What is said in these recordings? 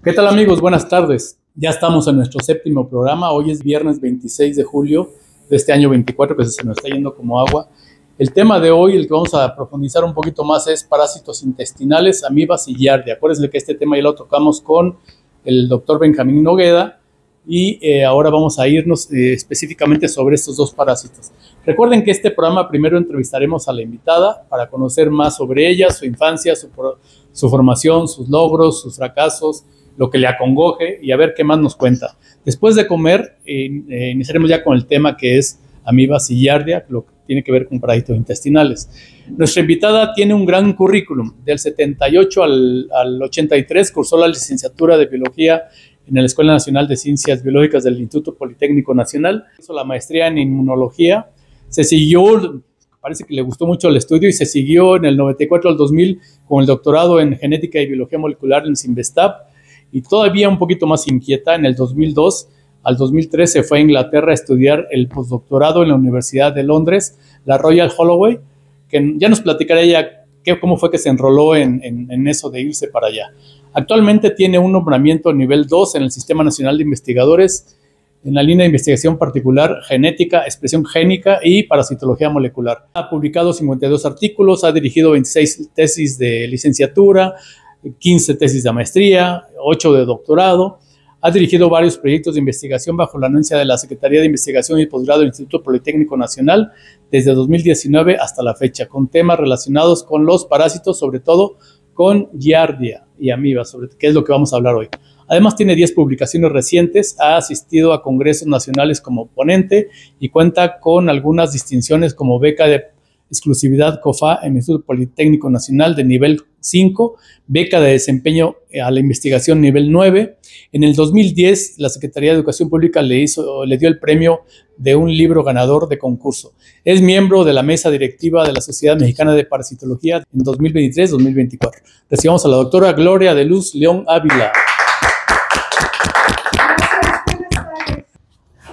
¿Qué tal, amigos? Buenas tardes. Ya estamos en nuestro séptimo programa. Hoy es viernes 26 de julio de este año 24, que se nos está yendo como agua. El tema de hoy, el que vamos a profundizar un poquito más, es parásitos intestinales, amibas y giardia. Acuérdense que este tema ya lo tocamos con el doctor Benjamín Nogueda y ahora vamos a irnos específicamente sobre estos dos parásitos. Recuerden que este programa primero entrevistaremos a la invitada para conocer más sobre ella, su infancia, su formación, sus logros, sus fracasos, lo que le acongoje y a ver qué más nos cuenta. Después de comer, iniciaremos ya con el tema que es amibas y giardia, lo que tiene que ver con parásitos intestinales. Nuestra invitada tiene un gran currículum. Del 78 al 83 cursó la licenciatura de Biología en la Escuela Nacional de Ciencias Biológicas del Instituto Politécnico Nacional. Hizo la maestría en Inmunología. Se siguió, parece que le gustó mucho el estudio y se siguió en el 94 al 2000 con el doctorado en Genética y Biología Molecular en Cinvestav. Y todavía un poquito más inquieta, en el 2002 al 2003 se fue a Inglaterra a estudiar el postdoctorado en la Universidad de Londres, la Royal Holloway, que ya nos platicará ella cómo fue que se enroló en eso de irse para allá. Actualmente tiene un nombramiento nivel 2 en el Sistema Nacional de Investigadores, en la línea de investigación particular genética, expresión génica y parasitología molecular. Ha publicado 52 artículos, ha dirigido 26 tesis de licenciatura, 15 tesis de maestría, 8 de doctorado. Ha dirigido varios proyectos de investigación bajo la anuencia de la Secretaría de Investigación y Posgrado del Instituto Politécnico Nacional desde 2019 hasta la fecha, con temas relacionados con los parásitos, sobre todo con giardia y amibas, sobre qué es lo que vamos a hablar hoy. Además, tiene 10 publicaciones recientes, ha asistido a congresos nacionales como ponente y cuenta con algunas distinciones como beca de exclusividad COFA en el Instituto Politécnico Nacional de nivel 5, beca de desempeño a la investigación nivel 9. En el 2010, la Secretaría de Educación Pública le dio el premio de un libro ganador de concurso. Es miembro de la mesa directiva de la Sociedad Mexicana de Parasitología en 2023-2024. Recibamos a la doctora Gloria de Luz León Ávila.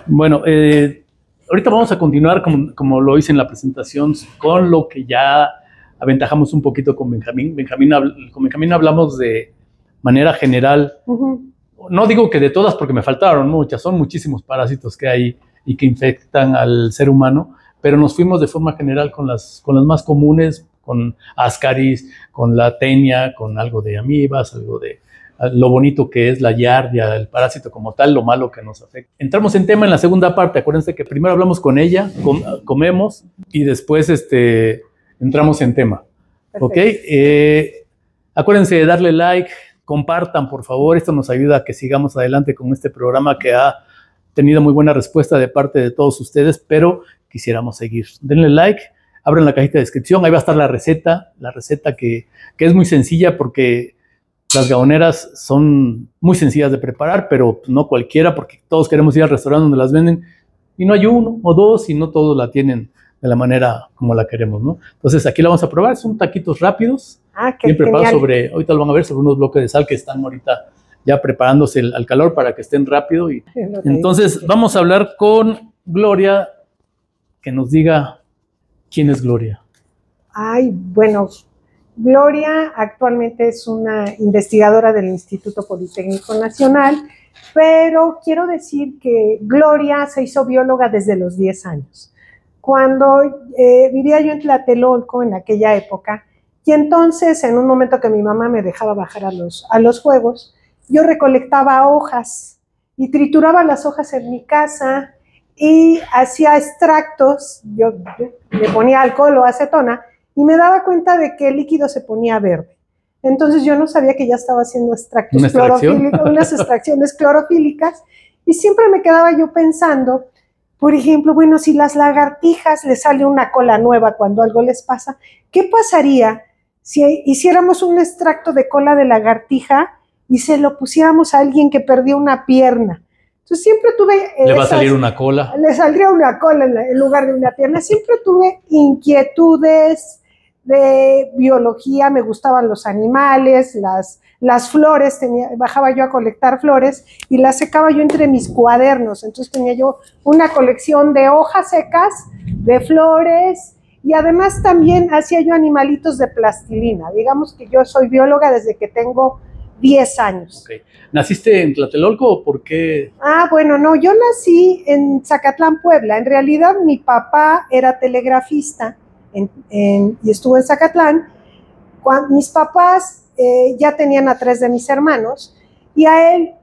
Bueno, ahorita vamos a continuar, como lo hice en la presentación, con lo que ya aventajamos un poquito con Benjamín. Con Benjamín hablamos de manera general. No digo que de todas porque me faltaron muchas, son muchísimos parásitos que hay y que infectan al ser humano, pero nos fuimos de forma general con las más comunes, con Ascaris, con la tenia, con algo de amibas, algo de lo bonito que es la giardia, el parásito como tal, lo malo que nos afecta. Entramos en tema en la segunda parte. Acuérdense que primero hablamos con ella, comemos y después entramos en tema. ¿Ok? Acuérdense de darle like, compartan por favor, esto nos ayuda a que sigamos adelante con este programa que ha tenido muy buena respuesta de parte de todos ustedes, pero quisiéramos seguir. Denle like, abran la cajita de descripción, ahí va a estar la receta que es muy sencilla porque las gaoneras son muy sencillas de preparar, pero no cualquiera, porque todos queremos ir al restaurante donde las venden y no hay uno o dos y no todos la tienen de la manera como la queremos, ¿no? Entonces aquí la vamos a probar, son taquitos rápidos, bien preparados ahorita lo van a ver, sobre unos bloques de sal que están ahorita ya preparándose al calor para que estén rápido. Entonces vamos a hablar con Gloria, que nos diga quién es Gloria. Ay, bueno, Gloria actualmente es una investigadora del Instituto Politécnico Nacional, pero quiero decir que Gloria se hizo bióloga desde los 10 años. Cuando vivía yo en Tlatelolco en aquella época, y entonces en un momento que mi mamá me dejaba bajar a los juegos, yo recolectaba hojas y trituraba las hojas en mi casa y hacía extractos, yo le ponía alcohol o acetona, y me daba cuenta de que el líquido se ponía verde. Entonces yo no sabía que ya estaba haciendo extractos clorofílicos, unas extracciones clorofílicas, y siempre me quedaba yo pensando, por ejemplo, bueno, si las lagartijas les sale una cola nueva cuando algo les pasa, ¿qué pasaría si hiciéramos un extracto de cola de lagartija y se lo pusiéramos a alguien que perdió una pierna? Entonces siempre tuve... ¿Le va a salir una cola? Le saldría una cola en lugar de una pierna. Siempre tuve inquietudes de biología, me gustaban los animales, las flores, bajaba yo a colectar flores y las secaba yo entre mis cuadernos. Entonces tenía yo una colección de hojas secas, de flores, y además también hacía yo animalitos de plastilina. Digamos que yo soy bióloga desde que tengo 10 años. Okay. ¿Naciste en Tlatelolco o por qué? Bueno, no, yo nací en Zacatlán, Puebla. En realidad mi papá era telegrafista y estuvo en Zacatlán. Mis papás ya tenían a 3 de mis hermanos y a él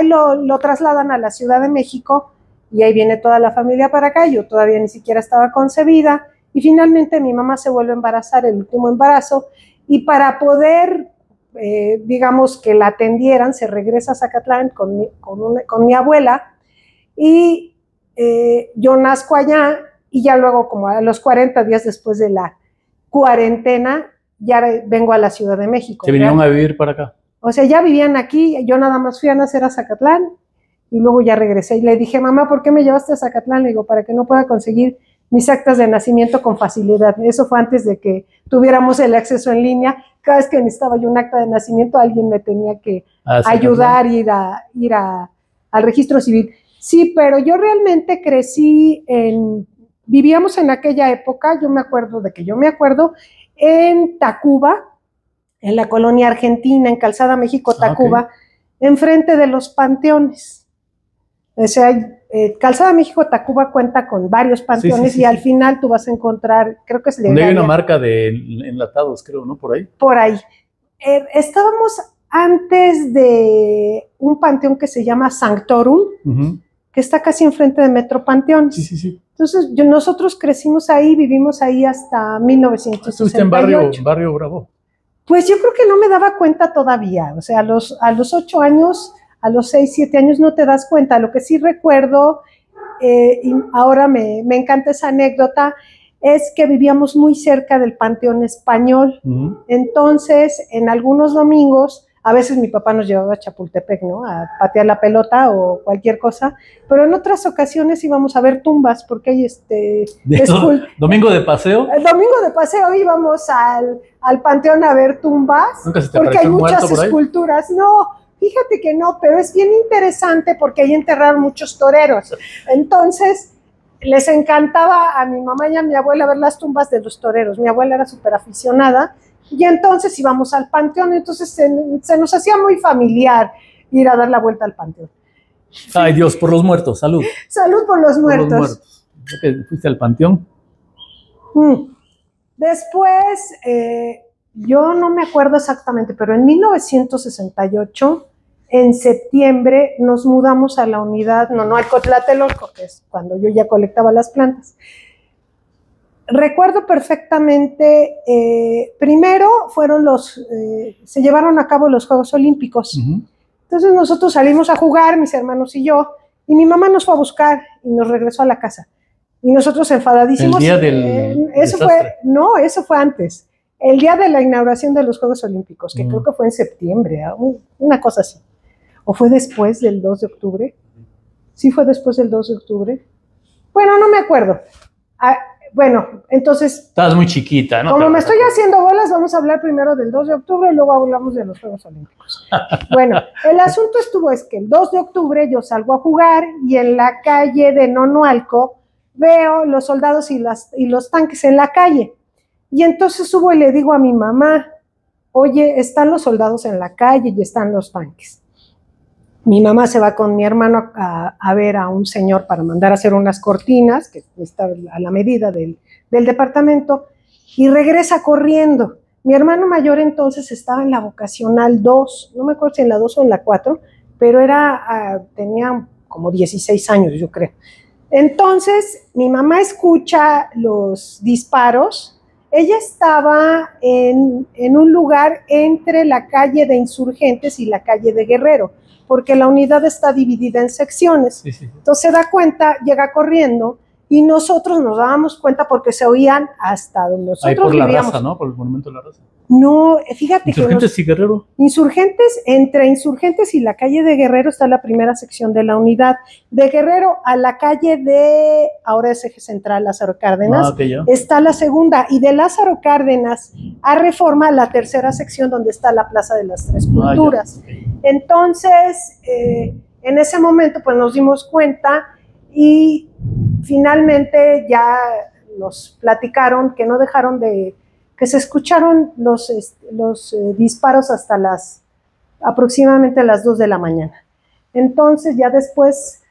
lo trasladan a la Ciudad de México y ahí viene toda la familia para acá. Yo todavía ni siquiera estaba concebida y finalmente mi mamá se vuelve a embarazar, el último embarazo, y para poder, digamos, que la atendieran, se regresa a Zacatlán con mi abuela y yo nazco allá y ya luego, como a los 40 días después de la cuarentena, ya vengo a la Ciudad de México. ¿Se vinieron a vivir para acá? O sea, ya vivían aquí, yo nada más fui a nacer a Zacatlán y luego ya regresé y le dije, mamá, ¿por qué me llevaste a Zacatlán? Le digo, para que no pueda conseguir mis actas de nacimiento con facilidad. Eso fue antes de que tuviéramos el acceso en línea. Cada vez que necesitaba yo un acta de nacimiento, alguien me tenía que ayudar, ir al registro civil. Sí, pero yo realmente crecí vivíamos en aquella época, yo me acuerdo, en Tacuba, en la colonia argentina, en Calzada México, Tacuba, enfrente de los panteones. O sea, Calzada México, Tacuba cuenta con varios panteones y al final tú vas a encontrar, creo que se le donde hay una marca de enlatados, creo, ¿no? Por ahí. Por ahí. Estábamos antes de un panteón que se llama Sanctorum, que está casi enfrente de Metro Panteones. Sí. Entonces, nosotros crecimos ahí, vivimos ahí hasta 1968. ¿Estuviste en Barrio Bravo? Pues yo creo que no me daba cuenta todavía. O sea, a los 8 años, a los 6, 7 años no te das cuenta. Lo que sí recuerdo, y ahora me encanta esa anécdota, es que vivíamos muy cerca del Panteón Español. Entonces, en algunos domingos, a veces mi papá nos llevaba a Chapultepec, ¿no? A patear la pelota o cualquier cosa, pero en otras ocasiones íbamos a ver tumbas, porque hay ¿Domingo de paseo? El domingo de paseo íbamos al panteón a ver tumbas, ¿Nunca se te porque hay muchas por ahí? Esculturas. No, fíjate que no, pero es bien interesante porque ahí enterraron muchos toreros. Entonces, les encantaba a mi mamá y a mi abuela ver las tumbas de los toreros. Mi abuela era súper aficionada, y entonces íbamos al panteón, entonces se nos hacía muy familiar ir a dar la vuelta al panteón. Ay, Dios, por los muertos, salud. Salud por los muertos. Por los muertos. ¿Ya que fuiste al panteón? Después, yo no me acuerdo exactamente, pero en 1968, en septiembre, nos mudamos a la unidad Nonoalco-Tlatelolco, que es cuando yo ya colectaba las plantas. Recuerdo perfectamente, primero se llevaron a cabo los Juegos Olímpicos. Entonces nosotros salimos a jugar, mis hermanos y yo, y mi mamá nos fue a buscar y nos regresó a la casa. Y nosotros enfadadísimos. ¿El día del eso fue antes. El día de la inauguración de los Juegos Olímpicos, que creo que fue en septiembre, una cosa así. ¿O fue después del 2 de octubre? Sí, fue después del 2 de octubre. Bueno, no me acuerdo. Bueno, entonces... Estabas muy chiquita, ¿no? Como me estoy haciendo bolas, vamos a hablar primero del 2 de octubre y luego hablamos de los Juegos Olímpicos. Bueno, el asunto es que el 2 de octubre yo salgo a jugar y en la calle de Nonoalco veo los soldados y los tanques en la calle. Y entonces subo y le digo a mi mamá, oye, están los soldados en la calle y están los tanques. Mi mamá se va con mi hermano a ver a un señor para mandar a hacer unas cortinas, que está a la medida del departamento, y regresa corriendo. Mi hermano mayor entonces estaba en la vocacional 2, no me acuerdo si en la 2 o en la 4, pero tenía como 16 años, yo creo. Entonces, mi mamá escucha los disparos. Ella estaba en un lugar entre la calle de Insurgentes y la calle de Guerrero, porque la unidad está dividida en secciones. Sí. Entonces se da cuenta, llega corriendo, y nosotros nos dábamos cuenta porque se oían hasta donde nosotros ahí por vivíamos. La Raza, ¿no? Por el Monumento de la Raza. No, fíjate ¿Insurgentes y Guerrero? Entre Insurgentes y la calle de Guerrero está la primera sección de la unidad. De Guerrero a la calle ahora es Eje Central, Lázaro Cárdenas, está la segunda. Y de Lázaro Cárdenas a Reforma, la tercera sección donde está la Plaza de las Tres Culturas. Entonces, en ese momento pues nos dimos cuenta y finalmente ya nos platicaron que no dejaron que se escucharon los disparos hasta las aproximadamente a las 2 de la mañana. Entonces ya después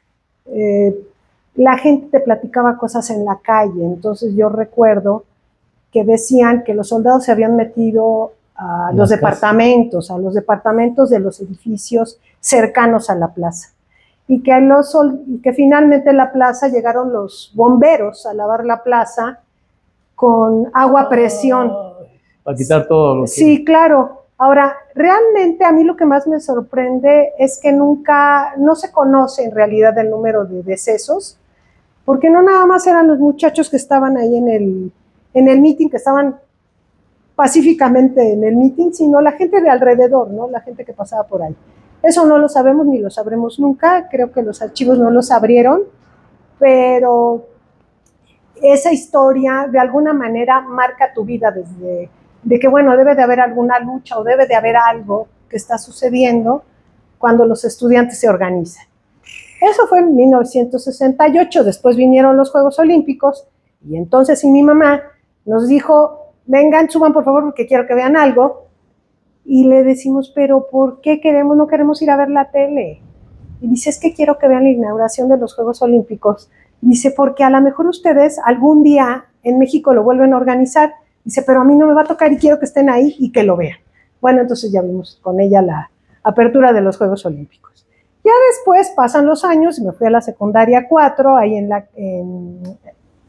la gente te platicaba cosas en la calle. Entonces yo recuerdo que decían que los soldados se habían metido a los departamentos de los edificios cercanos a la plaza. Y que finalmente en la plaza llegaron los bomberos a lavar la plaza con agua a presión. Para quitar todo lo que... Sí, claro. Ahora, realmente a mí lo que más me sorprende es que no se conoce en realidad el número de decesos, porque no nada más eran los muchachos que estaban ahí en el meeting, que estaban pacíficamente en el meeting, sino la gente de alrededor, ¿no? La gente que pasaba por ahí. Eso no lo sabemos ni lo sabremos nunca, creo que los archivos no los abrieron, pero esa historia de alguna manera marca tu vida de que, bueno, debe de haber alguna lucha o debe de haber algo que está sucediendo cuando los estudiantes se organizan. Eso fue en 1968, después vinieron los Juegos Olímpicos y entonces mi mamá nos dijo, vengan, suban por favor porque quiero que vean algo. Y le decimos, pero ¿por qué no queremos ir a ver la tele? Y dice, es que quiero que vean la inauguración de los Juegos Olímpicos. Dice, porque a lo mejor ustedes algún día en México lo vuelven a organizar. Dice, pero a mí no me va a tocar y quiero que estén ahí y que lo vean. Bueno, entonces ya vimos con ella la apertura de los Juegos Olímpicos. Ya después pasan los años y me fui a la secundaria 4, ahí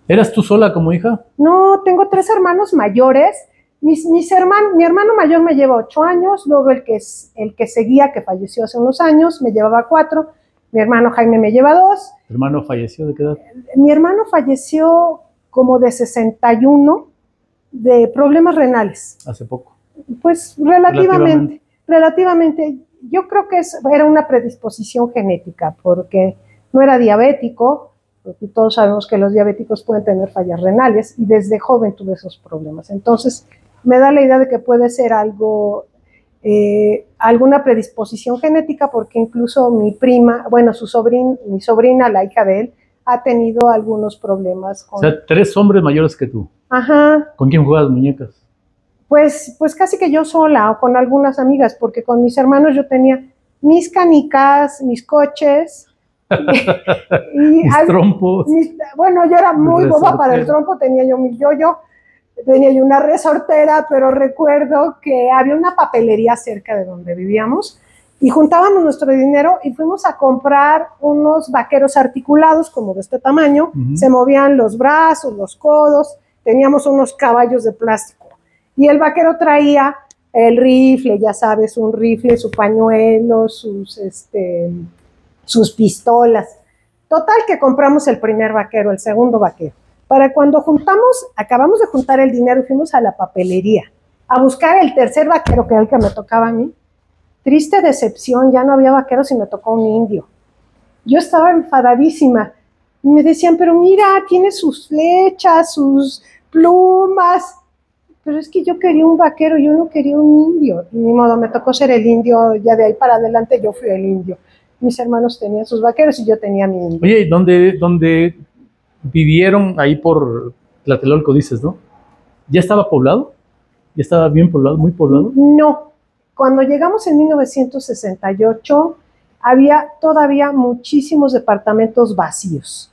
¿Eras tú sola como hija? No, tengo 3 hermanos mayores. Mi hermano mayor me lleva 8 años, luego el que seguía, que falleció hace unos años, me llevaba 4. Mi hermano Jaime me lleva 2. ¿Tu hermano falleció de qué edad? Mi hermano falleció como de 61, de problemas renales. Hace poco. Pues relativamente. Yo creo que era una predisposición genética, porque no era diabético, porque todos sabemos que los diabéticos pueden tener fallas renales, y desde joven tuve esos problemas. Entonces, me da la idea de que puede ser algo, alguna predisposición genética, porque incluso mi prima, bueno, mi sobrina, la hija de él, ha tenido algunos problemas con... O sea, 3 hombres mayores que tú. Ajá. ¿Con quién jugabas muñecas? Pues casi que yo sola o con algunas amigas, porque con mis hermanos yo tenía mis canicas, mis coches. Mis trompos. Bueno, yo era muy boba para el trompo, tenía yo mi yoyo, tenía yo una resortera, pero recuerdo que había una papelería cerca de donde vivíamos y juntábamos nuestro dinero y fuimos a comprar unos vaqueros articulados como de este tamaño, se movían los brazos, los codos, teníamos unos caballos de plástico y el vaquero traía el rifle, ya sabes, un rifle, su pañuelo, sus pistolas. Total que compramos el primer vaquero, el segundo vaquero. Para cuando acabamos de juntar el dinero y fuimos a la papelería a buscar el tercer vaquero, que era el que me tocaba a mí. Triste decepción, ya no había vaqueros y me tocó un indio. Yo estaba enfadadísima. Y me decían, pero mira, tiene sus flechas, sus plumas. Pero es que yo quería un vaquero, yo no quería un indio. Y ni modo, me tocó ser el indio, ya de ahí para adelante yo fui el indio. Mis hermanos tenían sus vaqueros y yo tenía mi indio. Oye, ¿dónde vivieron ahí por Tlatelolco, dices, no? ¿Ya estaba poblado? ¿Ya estaba bien poblado, muy poblado? No. Cuando llegamos en 1968, había todavía muchísimos departamentos vacíos.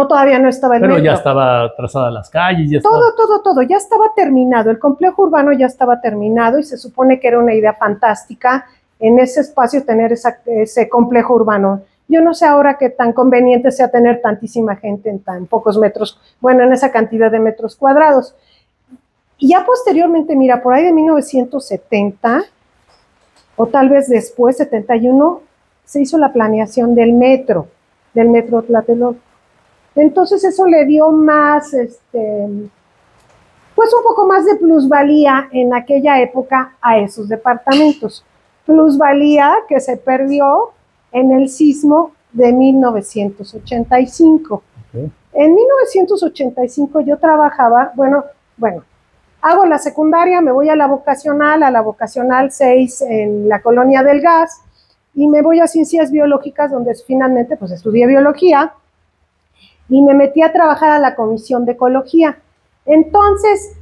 Todavía no estaba el metro. Pero ya estaba trazada las calles, ya todo, ya estaba terminado. El complejo urbano ya estaba terminado y se supone que era una idea fantástica en ese espacio tener ese complejo urbano. Yo no sé ahora qué tan conveniente sea tener tantísima gente en tan pocos metros, bueno, en esa cantidad de metros cuadrados. Y ya posteriormente, mira, por ahí de 1970, o tal vez después, 71, se hizo la planeación del metro Tlatelolco. Entonces eso le dio más, pues un poco más de plusvalía en aquella época a esos departamentos. Plusvalía que se perdió en el sismo de 1985. Okay. En 1985 yo trabajaba, bueno, hago la secundaria, me voy a la vocacional 6 en la Colonia del Gas, y me voy a Ciencias Biológicas, donde finalmente pues estudié biología, y me metí a trabajar a la Comisión de Ecología. Entonces,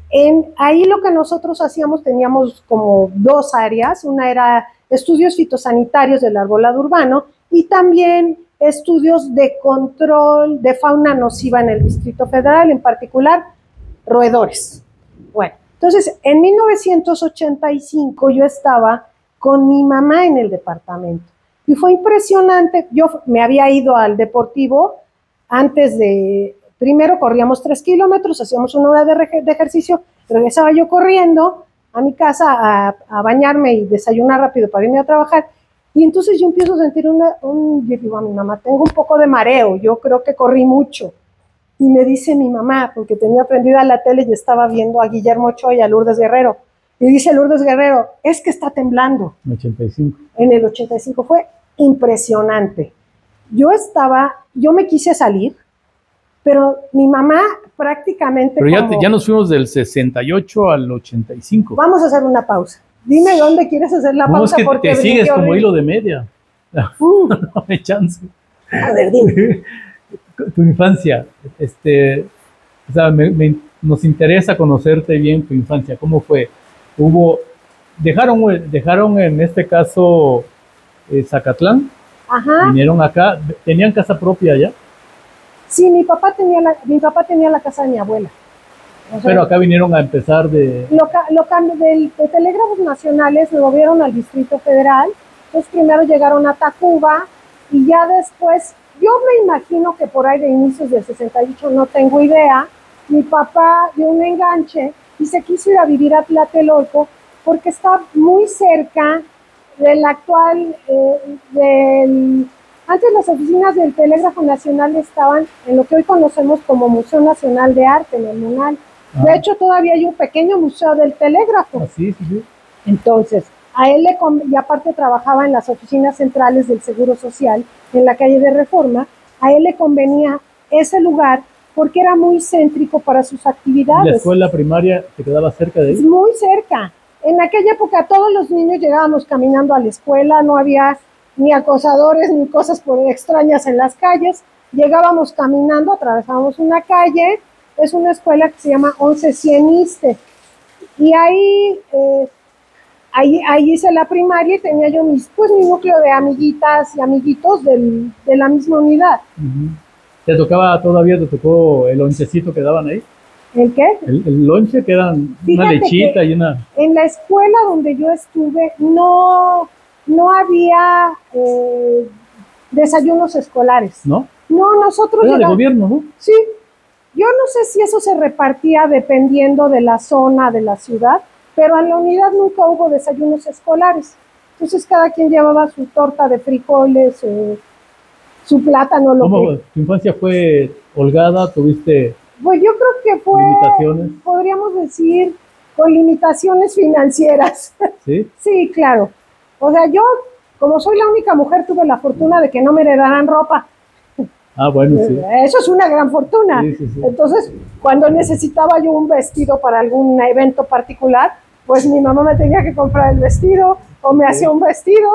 ahí lo que nosotros hacíamos, teníamos como 2 áreas. Una era estudios fitosanitarios del arbolado urbano y también estudios de control de fauna nociva en el Distrito Federal, en particular roedores. Bueno, entonces en 1985 yo estaba con mi mamá en el departamento y fue impresionante. Yo me había ido al deportivo antes de, primero corríamos 3 kilómetros, hacíamos 1 hora de ejercicio, regresaba yo corriendo a mi casa a bañarme y desayunar rápido para irme a trabajar. Y entonces yo empiezo a sentir yo digo a mi mamá, tengo un poco de mareo, yo creo que corrí mucho. Y me dice mi mamá, porque tenía prendida la tele y estaba viendo a Guillermo Ochoa y a Lourdes Guerrero. Y dice Lourdes Guerrero, es que está temblando. En el 85. En el 85 fue impresionante. Yo me quise salir, pero mi mamá prácticamente... Pero ya nos fuimos del 68 al 85. Vamos a hacer una pausa. Dime dónde quieres hacer la pausa. Es que porque te sigues como hilo de media. No hay chance. A ver, dime. Tu infancia, o sea, nos interesa conocerte bien tu infancia. ¿Cómo fue? Dejaron en este caso Zacatlán. Ajá. Vinieron acá, ¿tenían casa propia allá? Sí, mi papá tenía la casa de mi abuela. O sea, pero acá vinieron a empezar de Telégrafos Nacionales, lo movieron al Distrito Federal. Entonces primero llegaron a Tacuba y ya después, yo me imagino que por ahí de inicios del 68, no tengo idea, mi papá dio un enganche y se quiso ir a vivir a Tlatelolco porque está muy cerca del actual, antes las oficinas del Telégrafo Nacional estaban en lo que hoy conocemos como Museo Nacional de Arte, en el MUNAL. De hecho, todavía hay un pequeño museo del telégrafo. Sí. Entonces, a él y aparte trabajaba en las oficinas centrales del Seguro Social, en la calle de Reforma, a él le convenía ese lugar porque era muy céntrico para sus actividades. ¿La escuela primaria te quedaba cerca de él? Muy cerca. En aquella época todos los niños llegábamos caminando a la escuela, no había ni acosadores ni cosas extrañas en las calles. Llegábamos caminando, atravesábamos una calle. Es una escuela que se llama 1100 Iste. Y ahí hice la primaria y tenía yo mi núcleo de amiguitas y amiguitos de la misma unidad. ¿Te tocó el lonchecito que daban ahí? ¿El qué? El lonche que eran una lechita y una... En la escuela donde yo estuve no había desayunos escolares. ¿No? No, nosotros era de gobierno, ¿no? Sí. Yo no sé si eso se repartía dependiendo de la zona de la ciudad, pero en la unidad nunca hubo desayunos escolares. Entonces cada quien llevaba su torta de frijoles, su plátano. ¿Tu infancia fue holgada? ¿Tuviste pues yo creo que fue, limitaciones? Podríamos decir, con limitaciones financieras. ¿Sí? Sí, claro. O sea, yo, como soy la única mujer, tuve la fortuna de que no me heredaran ropa. Ah, bueno, sí. Eso es una gran fortuna. Sí. Entonces, cuando necesitaba yo un vestido para algún evento particular, pues mi mamá me tenía que comprar el vestido o me hacía un vestido.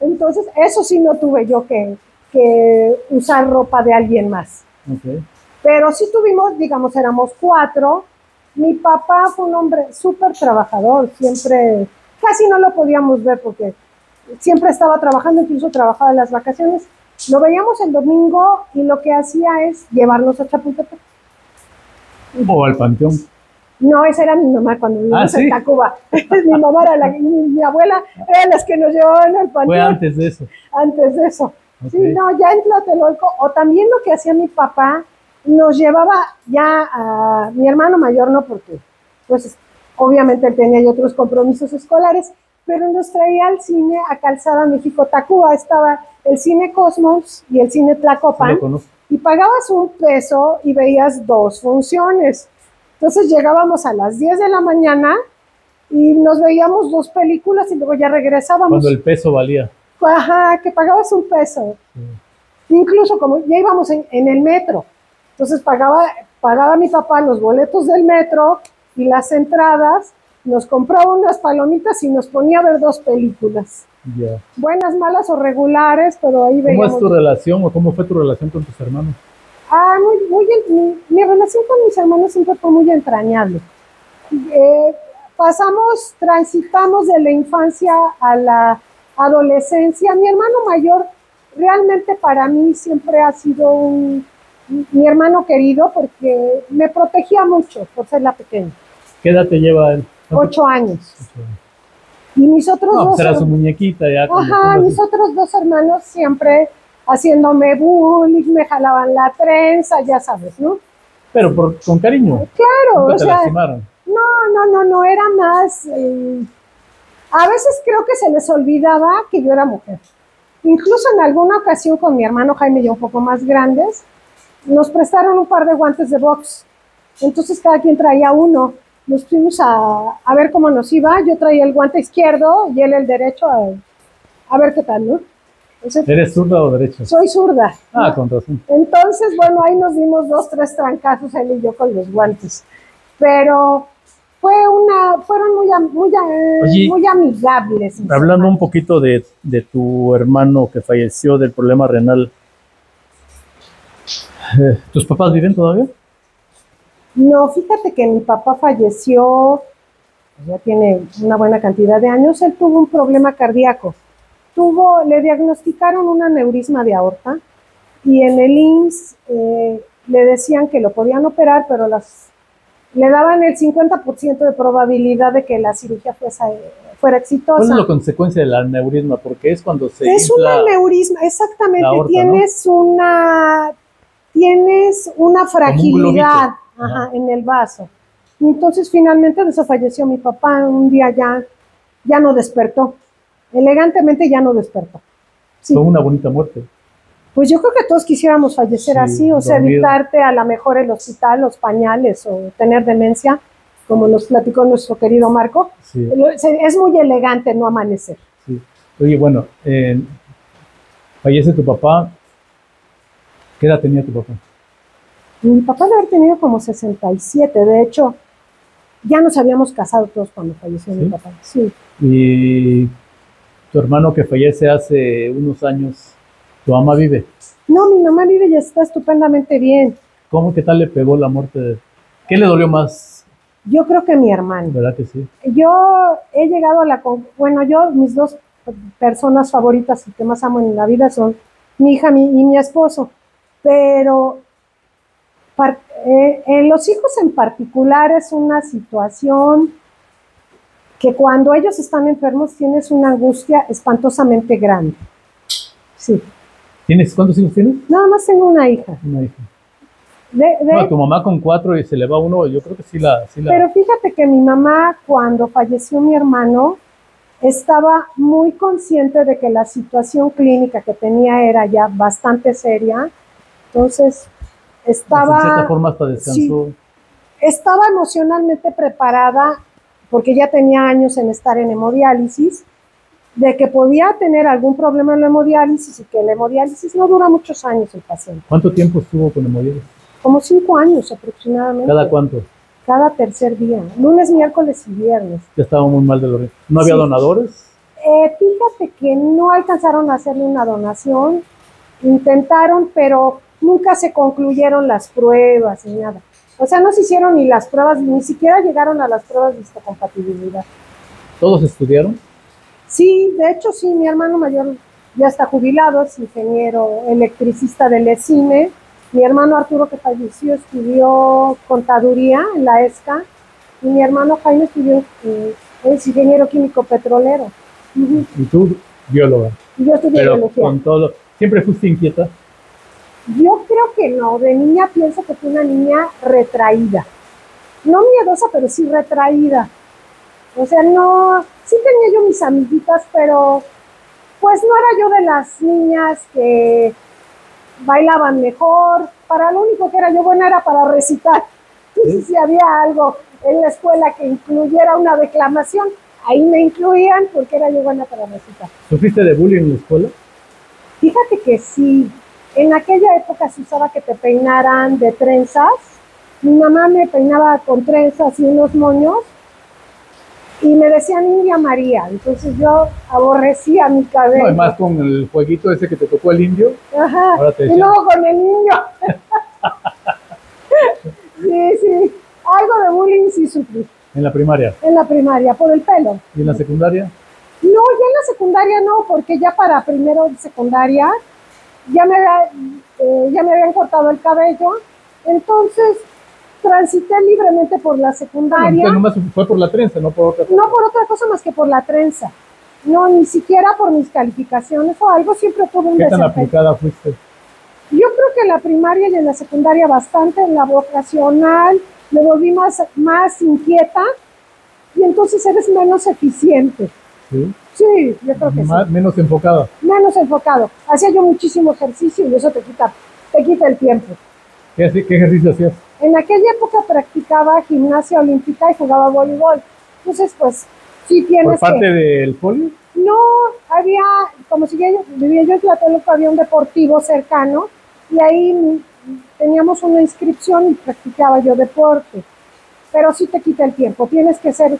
Entonces, eso sí no tuve yo que usar ropa de alguien más. Okay. Pero sí tuvimos, digamos, éramos 4. Mi papá fue un hombre súper trabajador, siempre, casi no lo podíamos ver porque siempre estaba trabajando, incluso trabajaba en las vacaciones. Lo veíamos el domingo y lo que hacía es llevarnos a Chapultepec. ¿O al Panteón? No, esa era mi mamá cuando vivimos en Tacuba. Mi mamá era mi abuela, eran las que nos llevaban al Panteón. Fue antes de eso. Antes de eso. Okay. Sí, no, ya en Tlatelolco, o también lo que hacía mi papá, nos llevaba ya a mi hermano mayor, no porque, pues, obviamente él tenía ya otros compromisos escolares, pero nos traía al cine a Calzada México Tacuba. Estaba el cine Cosmos y el cine Tlacopan, y pagabas $1 y veías 2 funciones. Entonces llegábamos a las 10 de la mañana y nos veíamos 2 películas y luego ya regresábamos. Cuando el peso valía. Ajá, que pagabas $1. Sí. Incluso como ya íbamos en el metro, entonces pagaba mi papá los boletos del metro y las entradas, nos compraba unas palomitas y nos ponía a ver 2 películas. Yeah. Buenas, malas o regulares, pero ahí veíamos. ¿Cómo es tu relación o cómo fue tu relación con tus hermanos? Mi relación con mis hermanos siempre fue muy entrañable. Transitamos de la infancia a la adolescencia. Mi hermano mayor realmente para mí siempre ha sido mi hermano querido porque me protegía mucho por ser la pequeña. ¿Qué edad te lleva él? 8 años. 8 años. Y mis otros dos... Será su muñequita ya. Ajá, mis otros 2 hermanos siempre haciéndome bullying, me jalaban la trenza, ya sabes, ¿no? Pero con cariño. Claro, o sea, lastimaron. No, era más... a veces creo que se les olvidaba que yo era mujer. Incluso en alguna ocasión con mi hermano Jaime, ya un poco más grandes, nos prestaron un par de guantes de box. Entonces cada quien traía uno. Nos fuimos a ver cómo nos iba. Yo traía el guante izquierdo y él el derecho a ver qué tal, ¿no? Entonces, ¿eres zurda o derecha? Soy zurda. Ah, ¿no? Con razón. Entonces, bueno, ahí nos dimos 2, 3 trancazos él y yo con los guantes. Pero fueron muy amigables. Hablando un poquito de tu hermano que falleció del problema renal, ¿tus papás viven todavía? No, fíjate que mi papá falleció, ya tiene una buena cantidad de años. Él tuvo un problema cardíaco. Le diagnosticaron un aneurisma de aorta y en el IMSS le decían que lo podían operar, pero le daban el 50% de probabilidad de que la cirugía fuera exitosa. ¿Cuál es la consecuencia del aneurisma? Porque es cuando se Es un aneurisma, exactamente. Aorta, tienes una fragilidad en el vaso. Entonces, finalmente, de eso falleció mi papá. Un día ya no despertó. Elegantemente ya no despertó. Sí. Fue una bonita muerte. Pues yo creo que todos quisiéramos fallecer así, o sea, evitarte a lo mejor el hospital, los pañales o tener demencia, como nos platicó nuestro querido Marco. Sí. Es muy elegante no amanecer. Sí. Oye, bueno, fallece tu papá. ¿Qué edad tenía tu papá? Mi papá debe haber tenido como 67, de hecho, ya nos habíamos casado todos cuando falleció mi papá. Sí. Y tu hermano que fallece hace unos años, ¿tu mamá vive? No, mi mamá vive y está estupendamente bien. ¿Cómo, qué tal le pegó la muerte? ¿Qué le dolió más? Yo creo que mi hermano. ¿Verdad que sí? Yo he llegado mis 2 personas favoritas y que más amo en la vida son mi hija y mi esposo. Pero en los hijos en particular es una situación que cuando ellos están enfermos tienes una angustia espantosamente grande. Sí. ¿Cuántos hijos tienes? Nada más tengo una hija. Una hija. No, tu mamá con 4 y se le va uno, yo creo que sí la... Pero fíjate que mi mamá, cuando falleció mi hermano, estaba muy consciente de que la situación clínica que tenía era ya bastante seria. Entonces, estaba... De cierta forma hasta descansó. Sí, estaba emocionalmente preparada, porque ya tenía años en estar en hemodiálisis, de que podía tener algún problema en la hemodiálisis y que la hemodiálisis no dura muchos años el paciente. ¿Cuánto tiempo estuvo con hemodiálisis? Como 5 años aproximadamente. ¿Cada cuánto? Cada tercer día, lunes, miércoles y viernes. Ya estaba muy mal de los riñones. ¿No había donadores? Fíjate que no alcanzaron a hacerle una donación, intentaron, pero nunca se concluyeron las pruebas ni nada. O sea, no se hicieron ni las pruebas, ni siquiera llegaron a las pruebas de histocompatibilidad. ¿Todos estudiaron? Sí, de hecho sí, mi hermano mayor ya está jubilado, es ingeniero electricista del ESIME. Mi hermano Arturo, que falleció, estudió contaduría en la ESCA, y mi hermano Jaime estudió, es ingeniero químico petrolero. ¿Y tú, bióloga? Y yo estudié biología. Con todo, ¿siempre fuiste inquieta? Yo creo que no, de niña pienso que fui una niña retraída. No miedosa, pero sí retraída. O sea, no, sí tenía yo mis amiguitas, pero pues no era yo de las niñas que bailaban mejor. Para lo único que era yo buena era para recitar. Entonces, si había algo en la escuela que incluyera una declamación, ahí me incluían porque era yo buena para recitar. ¿Sufriste de bullying en la escuela? Fíjate que sí. En aquella época se usaba que te peinaran de trenzas. Mi mamá me peinaba con trenzas y unos moños y me decían India María. Entonces yo aborrecía mi cabello. No, además con el jueguito ese que te tocó el indio. Ajá. Ahora te y luego con el niño. Sí. Algo de bullying sí sufrí. ¿En la primaria? En la primaria, por el pelo. ¿Y en la secundaria? No, ya en la secundaria no, porque ya para primero de secundaria ya ya me habían cortado el cabello, entonces transité libremente por la secundaria. Entonces nomás fue por la trenza, no por otra cosa. No por otra cosa más que por la trenza. No, ni siquiera por mis calificaciones o algo, siempre tuve un ¿Qué tan desempeño. aplicada fuiste? Yo creo que en la primaria y en la secundaria bastante, en la vocacional me volví más inquieta y entonces eres menos eficiente. ¿Sí? Sí, yo creo que sí. Menos enfocada. Menos enfocado. Hacía yo muchísimo ejercicio y eso te quita el tiempo. ¿Qué ejercicio hacías? En aquella época practicaba gimnasia olímpica y jugaba voleibol. Entonces, pues, sí tienes ¿Por parte del poli? No, había, como si vivía yo en Tlatelolco, había un deportivo cercano y ahí teníamos una inscripción y practicaba yo deporte. Pero sí te quita el tiempo, tienes que ser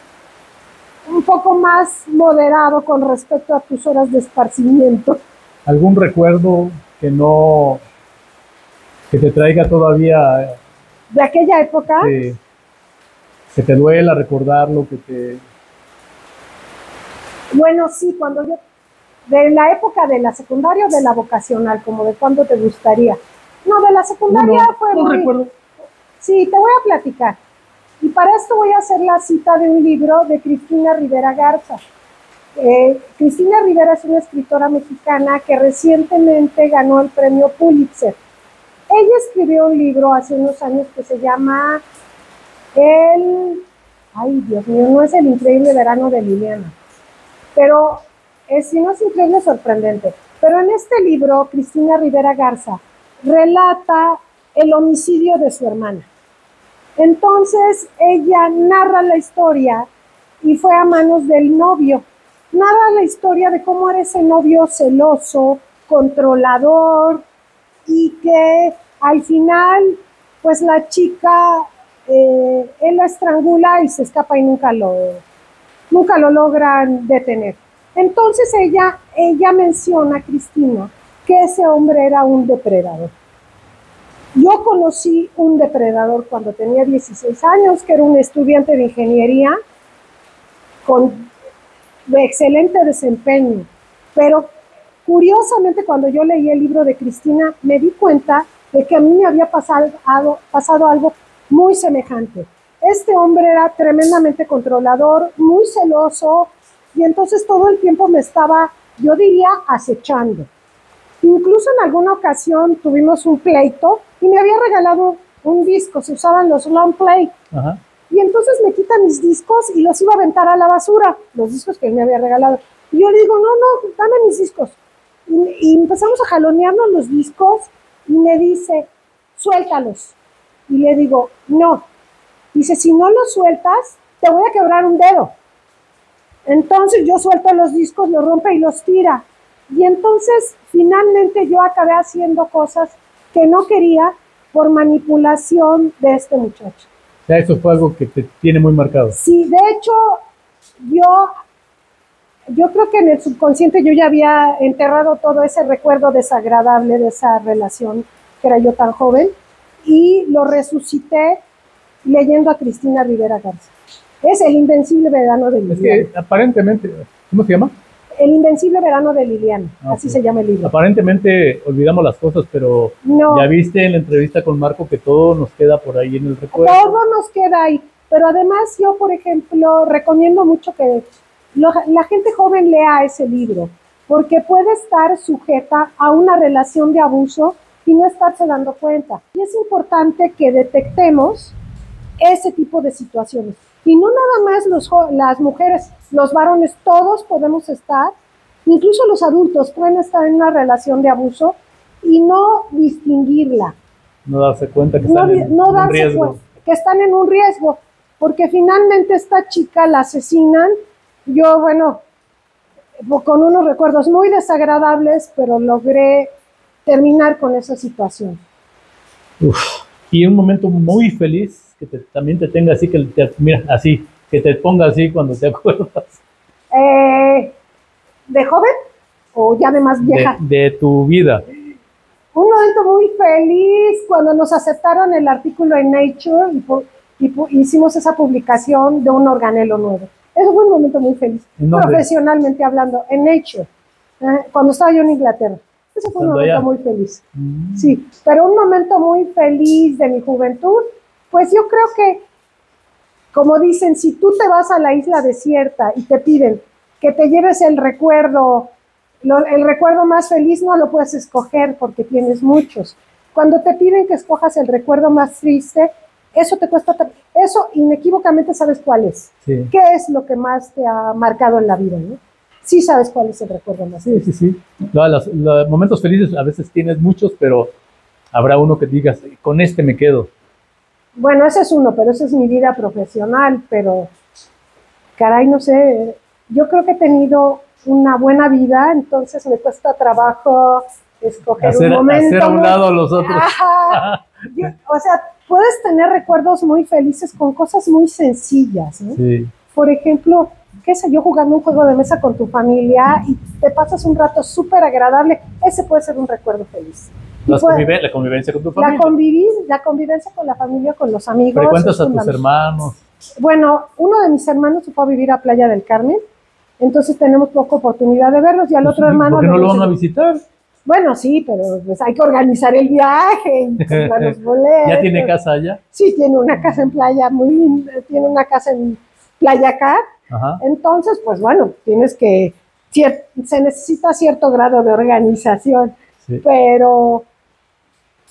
un poco más moderado con respecto a tus horas de esparcimiento. ¿Algún recuerdo que te traiga todavía de aquella época? Que te duela recordarlo, que te... Bueno, sí, cuando yo, de la época de la secundaria o de la vocacional, como de cuándo te gustaría. No, de la secundaria fue muy... recuerdo. Sí, te voy a platicar. Y para esto voy a hacer la cita de un libro de Cristina Rivera Garza. Cristina Rivera es una escritora mexicana que recientemente ganó el premio Pulitzer. Ella escribió un libro hace unos años que se llama ay Dios mío, no es El increíble verano de Liliana, pero si no es increíble, sorprendente. Pero en este libro, Cristina Rivera Garza relata el homicidio de su hermana. Entonces, ella narra la historia y fue a manos del novio. Narra la historia de cómo era ese novio celoso, controlador, y que al final, pues la chica, él la estrangula y se escapa y nunca lo logran detener. Entonces ella menciona, Cristina, que ese hombre era un depredador. Yo conocí un depredador cuando tenía 16 años, que era un estudiante de ingeniería de excelente desempeño, pero curiosamente cuando yo leí el libro de Cristina me di cuenta de que a mí me había pasado algo muy semejante. Este hombre era tremendamente controlador, muy celoso, y entonces todo el tiempo me estaba, yo diría, acechando. Incluso en alguna ocasión tuvimos un pleito y me había regalado un disco, se usaban los long play. Ajá. Y entonces me quita mis discos y los iba a aventar a la basura, los discos que él me había regalado. Y yo le digo, no, dame mis discos. Y empezamos a jalonearnos los discos y me dice, suéltalos. Y le digo, no. Dice, si no los sueltas, te voy a quebrar un dedo. Entonces yo suelto los discos, los rompe y los tira. Y entonces finalmente yo acabé haciendo cosas que no quería por manipulación de este muchacho. O sea, eso fue algo que te tiene muy marcado. Sí, de hecho, yo creo que en el subconsciente yo ya había enterrado todo ese recuerdo desagradable de esa relación que era yo tan joven y lo resucité leyendo a Cristina Rivera Garza. Es El invencible verano de Liliana. Es que aparentemente, ¿cómo se llama? El invencible verano de Liliana, así se llama el libro. Aparentemente olvidamos las cosas, pero no. Ya viste en la entrevista con Marco que todo nos queda por ahí en el recuerdo. Todo nos queda ahí, pero además yo, por ejemplo, recomiendo mucho que la gente joven lea ese libro, porque puede estar sujeta a una relación de abuso y no estarse dando cuenta. Y es importante que detectemos ese tipo de situaciones. Y no nada más las mujeres, los varones, todos podemos estar, incluso los adultos pueden estar en una relación de abuso y no distinguirla. No darse cuenta que están en un riesgo. Que están en un riesgo, porque finalmente esta chica la asesinan. Yo, bueno, con unos recuerdos muy desagradables, pero logré terminar con esa situación. Y un momento muy feliz que también te tenga así, mira, así, que te ponga así cuando te acuerdas. ¿De joven o ya de más vieja? De tu vida. Un momento muy feliz cuando nos aceptaron el artículo en Nature y hicimos esa publicación de un organelo nuevo. Eso fue un momento muy feliz. Profesionalmente hablando, en Nature, cuando estaba yo en Inglaterra. Ese fue un momento muy feliz. Sí, pero un momento muy feliz de mi juventud, pues yo creo que, como dicen, si tú te vas a la isla desierta y te piden que te lleves el recuerdo más feliz, no lo puedes escoger porque tienes muchos. Cuando te piden que escojas el recuerdo más triste, eso te cuesta, eso inequívocamente sabes cuál es. Sí. ¿Qué es lo que más te ha marcado en la vida, ¿no? Sí sabes cuál es el recuerdo más triste. Sí. Los momentos felices a veces tienes muchos, pero habrá uno que digas, con este me quedo. Bueno, ese es uno, pero esa es mi vida profesional, pero caray, no sé, yo creo que he tenido una buena vida, entonces me cuesta trabajo escoger un momento. Hacer a un lado a los otros. O sea, puedes tener recuerdos muy felices con cosas muy sencillas, ¿no? Sí. Por ejemplo, qué sé yo, jugando un juego de mesa con tu familia y te pasas un rato súper agradable, ese puede ser un recuerdo feliz. La convivencia con tu familia. La convivencia con la familia, con los amigos. ¿Frecuentas a tus hermanos? Bueno, uno de mis hermanos se fue a vivir a Playa del Carmen, entonces tenemos poca oportunidad de verlos, y al otro hermano... ¿Por qué no lo van a visitar? Bueno, sí, pero pues hay que organizar el viaje y comprar los boletos. ¿Ya tiene casa allá? Sí, tiene una casa en playa, muy linda, tiene una casa en Playa Car. Ajá. Entonces, pues bueno, se necesita cierto grado de organización, sí. Pero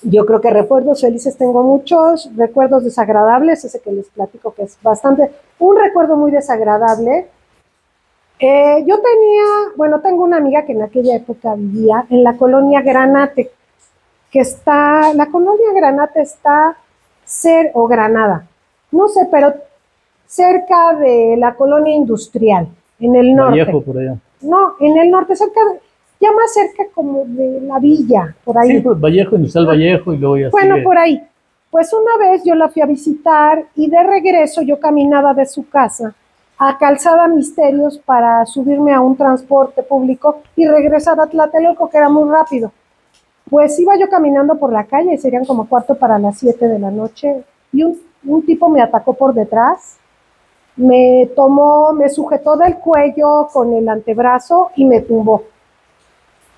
yo creo que recuerdos felices tengo muchos, recuerdos desagradables, ese que les platico que es bastante, un recuerdo muy desagradable. Tengo una amiga que en aquella época vivía en la colonia Granate, la colonia Granate está o Granada, no sé, pero cerca de la colonia industrial, en el norte. Vallejo, por allá. No, en el norte, ya más cerca como de la villa, por ahí. Sí, pues Vallejo, Industrial Vallejo, y luego ya Bueno, sigue. Por ahí. Pues una vez yo la fui a visitar y de regreso yo caminaba de su casa a Calzada Misterios para subirme a un transporte público y regresar a Tlatelolco, que era muy rápido. Pues iba yo caminando por la calle, serían como 7:15 de la noche, y un tipo me atacó por detrás, me sujetó del cuello con el antebrazo y me tumbó.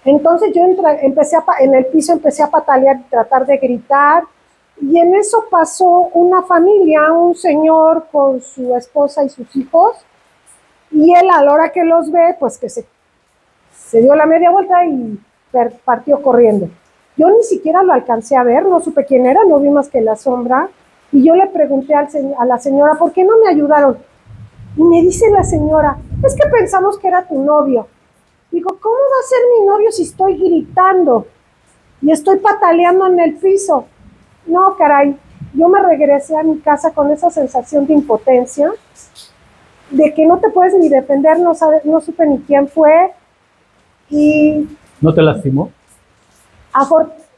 Entonces yo en el piso empecé a patalear y tratar de gritar, y en eso pasó una familia, un señor con su esposa y sus hijos, y él a la hora que los ve, pues que se dio la media vuelta y partió corriendo. Yo ni siquiera lo alcancé a ver, no supe quién era, no vi más que la sombra, y yo le pregunté a la señora, ¿por qué no me ayudaron? Y me dice la señora, es que pensamos que era tu novio. Digo, ¿cómo va a ser mi novio si estoy gritando y estoy pataleando en el piso? No, caray, yo me regresé a mi casa con esa sensación de impotencia, de que no te puedes ni defender, no supe ni quién fue. Y ¿no te lastimó?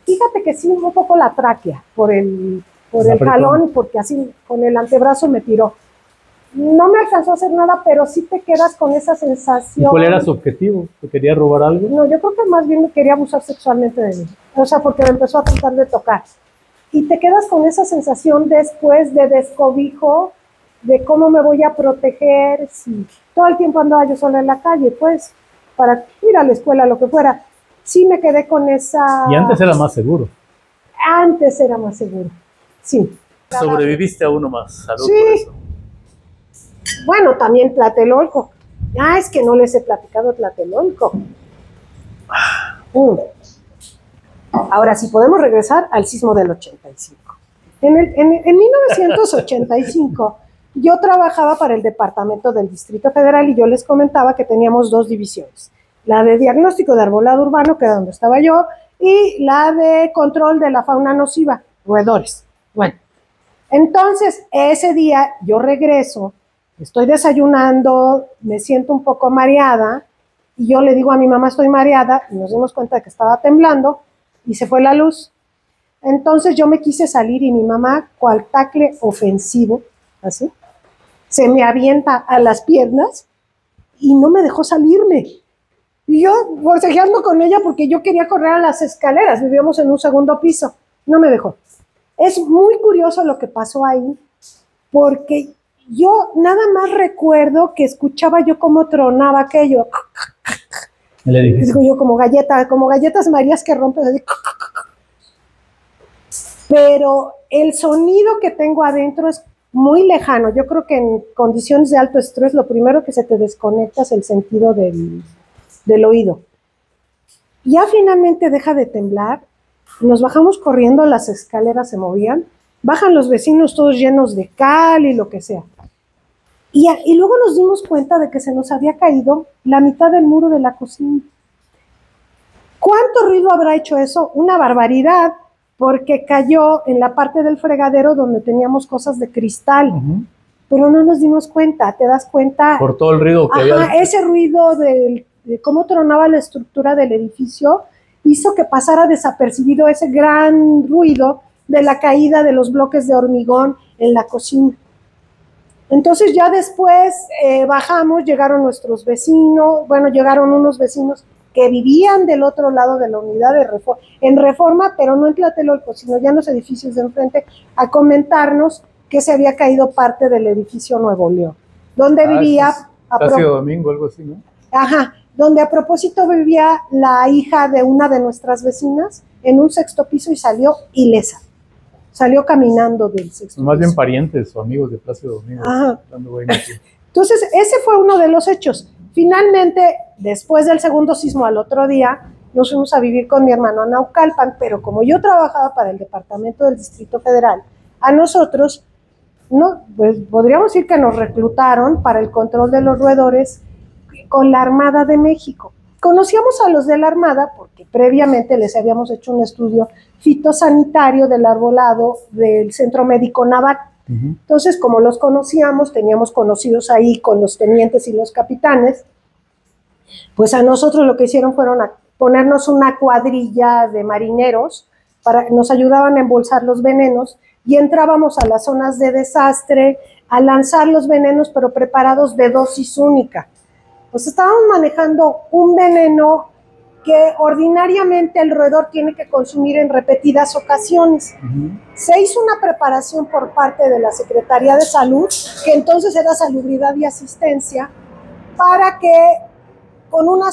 Fíjate que sí, un poco la tráquea por el jalón, porque así con el antebrazo me tiró. No me alcanzó a hacer nada, pero sí te quedas con esa sensación. ¿Y cuál era su objetivo? ¿Te quería robar algo? No, yo creo que más bien me quería abusar sexualmente de mí. O sea, porque me empezó a tratar de tocar. Y te quedas con esa sensación después de descobijo, de cómo me voy a proteger si todo el tiempo andaba yo sola en la calle, pues, para ir a la escuela, lo que fuera. Sí me quedé con esa... Y antes era más seguro. Antes era más seguro, sí. Sobreviviste a uno más, salud sí. Por eso. Bueno, también Tlatelolco. Es que no les he platicado Tlatelolco. Ahora sí, podemos regresar al sismo del 85. En 1985, yo trabajaba para el departamento del Distrito Federal y yo les comentaba que teníamos 2 divisiones. La de diagnóstico de arbolado urbano, que era donde estaba yo, y la de control de la fauna nociva, roedores. Bueno, entonces ese día yo regreso, estoy desayunando, me siento un poco mareada, y yo le digo a mi mamá, estoy mareada, y nos dimos cuenta de que estaba temblando, y se fue la luz. Entonces yo me quise salir y mi mamá, cual tacle ofensivo, así, se me avienta a las piernas y no me dejó salirme. Y yo forcejeando con ella porque yo quería correr a las escaleras, vivíamos en un 2º piso, no me dejó. Es muy curioso lo que pasó ahí, porque Yo nada más recuerdo que escuchaba yo cómo tronaba aquello. El edificio. Digo yo, como galletas Marías que rompes así. Pero el sonido que tengo adentro es muy lejano. Yo creo que en condiciones de alto estrés lo primero que se te desconecta es el sentido del oído. Ya finalmente deja de temblar, nos bajamos corriendo, las escaleras se movían, bajan los vecinos todos llenos de cal y lo que sea. Y luego nos dimos cuenta de que se nos había caído la mitad del muro de la cocina. ¿Cuánto ruido habrá hecho eso? Una barbaridad, porque cayó en la parte del fregadero donde teníamos cosas de cristal. Pero no nos dimos cuenta, ¿te das cuenta? Por todo el ruido que había. Ese ruido de cómo tronaba la estructura del edificio hizo que pasara desapercibido ese gran ruido de la caída de los bloques de hormigón en la cocina. Entonces ya después bajamos, llegaron nuestros vecinos, bueno, llegaron unos vecinos que vivían del otro lado de la unidad de en Reforma, pero no en Tlatelolco, sino ya en los edificios de enfrente, a comentarnos que se había caído parte del edificio Nuevo León, donde vivía... Plácido Domingo, algo así, ¿no? Ajá, donde a propósito vivía la hija de una de nuestras vecinas en un sexto piso y salió ilesa. Salió caminando del sexto piso. Más bien parientes o amigos de Plácido Domingo. Ajá. Entonces, ese fue uno de los hechos. Finalmente, después del segundo sismo al otro día, nos fuimos a vivir con mi hermano a Naucalpan, pero como yo trabajaba para el departamento del Distrito Federal, a nosotros, no, pues podríamos decir que nos reclutaron para el control de los roedores con la Armada de México. Conocíamos a los de la Armada porque previamente les habíamos hecho un estudio fitosanitario del arbolado del Centro Médico Naval. Entonces, como los conocíamos, teníamos conocidos ahí con los tenientes y los capitanes, pues a nosotros lo que hicieron fueron ponernos una cuadrilla de marineros, nos ayudaban a embolsar los venenos y entrábamos a las zonas de desastre a lanzar los venenos, pero preparados de dosis única. Pues estábamos manejando un veneno que ordinariamente el roedor tiene que consumir en repetidas ocasiones. Se hizo una preparación por parte de la Secretaría de Salud, que entonces era Salubridad y Asistencia, para que con una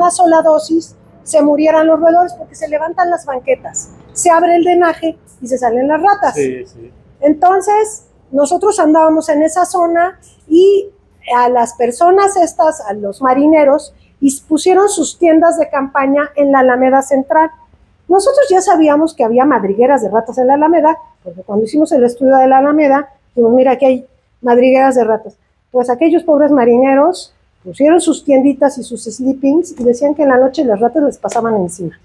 sola dosis se murieran los roedores, porque se levantan las banquetas, se abre el drenaje y se salen las ratas. Sí, sí. Entonces, nosotros andábamos en esa zona y a las personas estas, a los marineros, y pusieron sus tiendas de campaña en la Alameda Central. Nosotros ya sabíamos que había madrigueras de ratas en la Alameda, porque cuando hicimos el estudio de la Alameda, dijimos, mira, aquí hay madrigueras de ratas. Pues aquellos pobres marineros pusieron sus tienditas y sus sleepings y decían que en la noche las ratas les pasaban encima.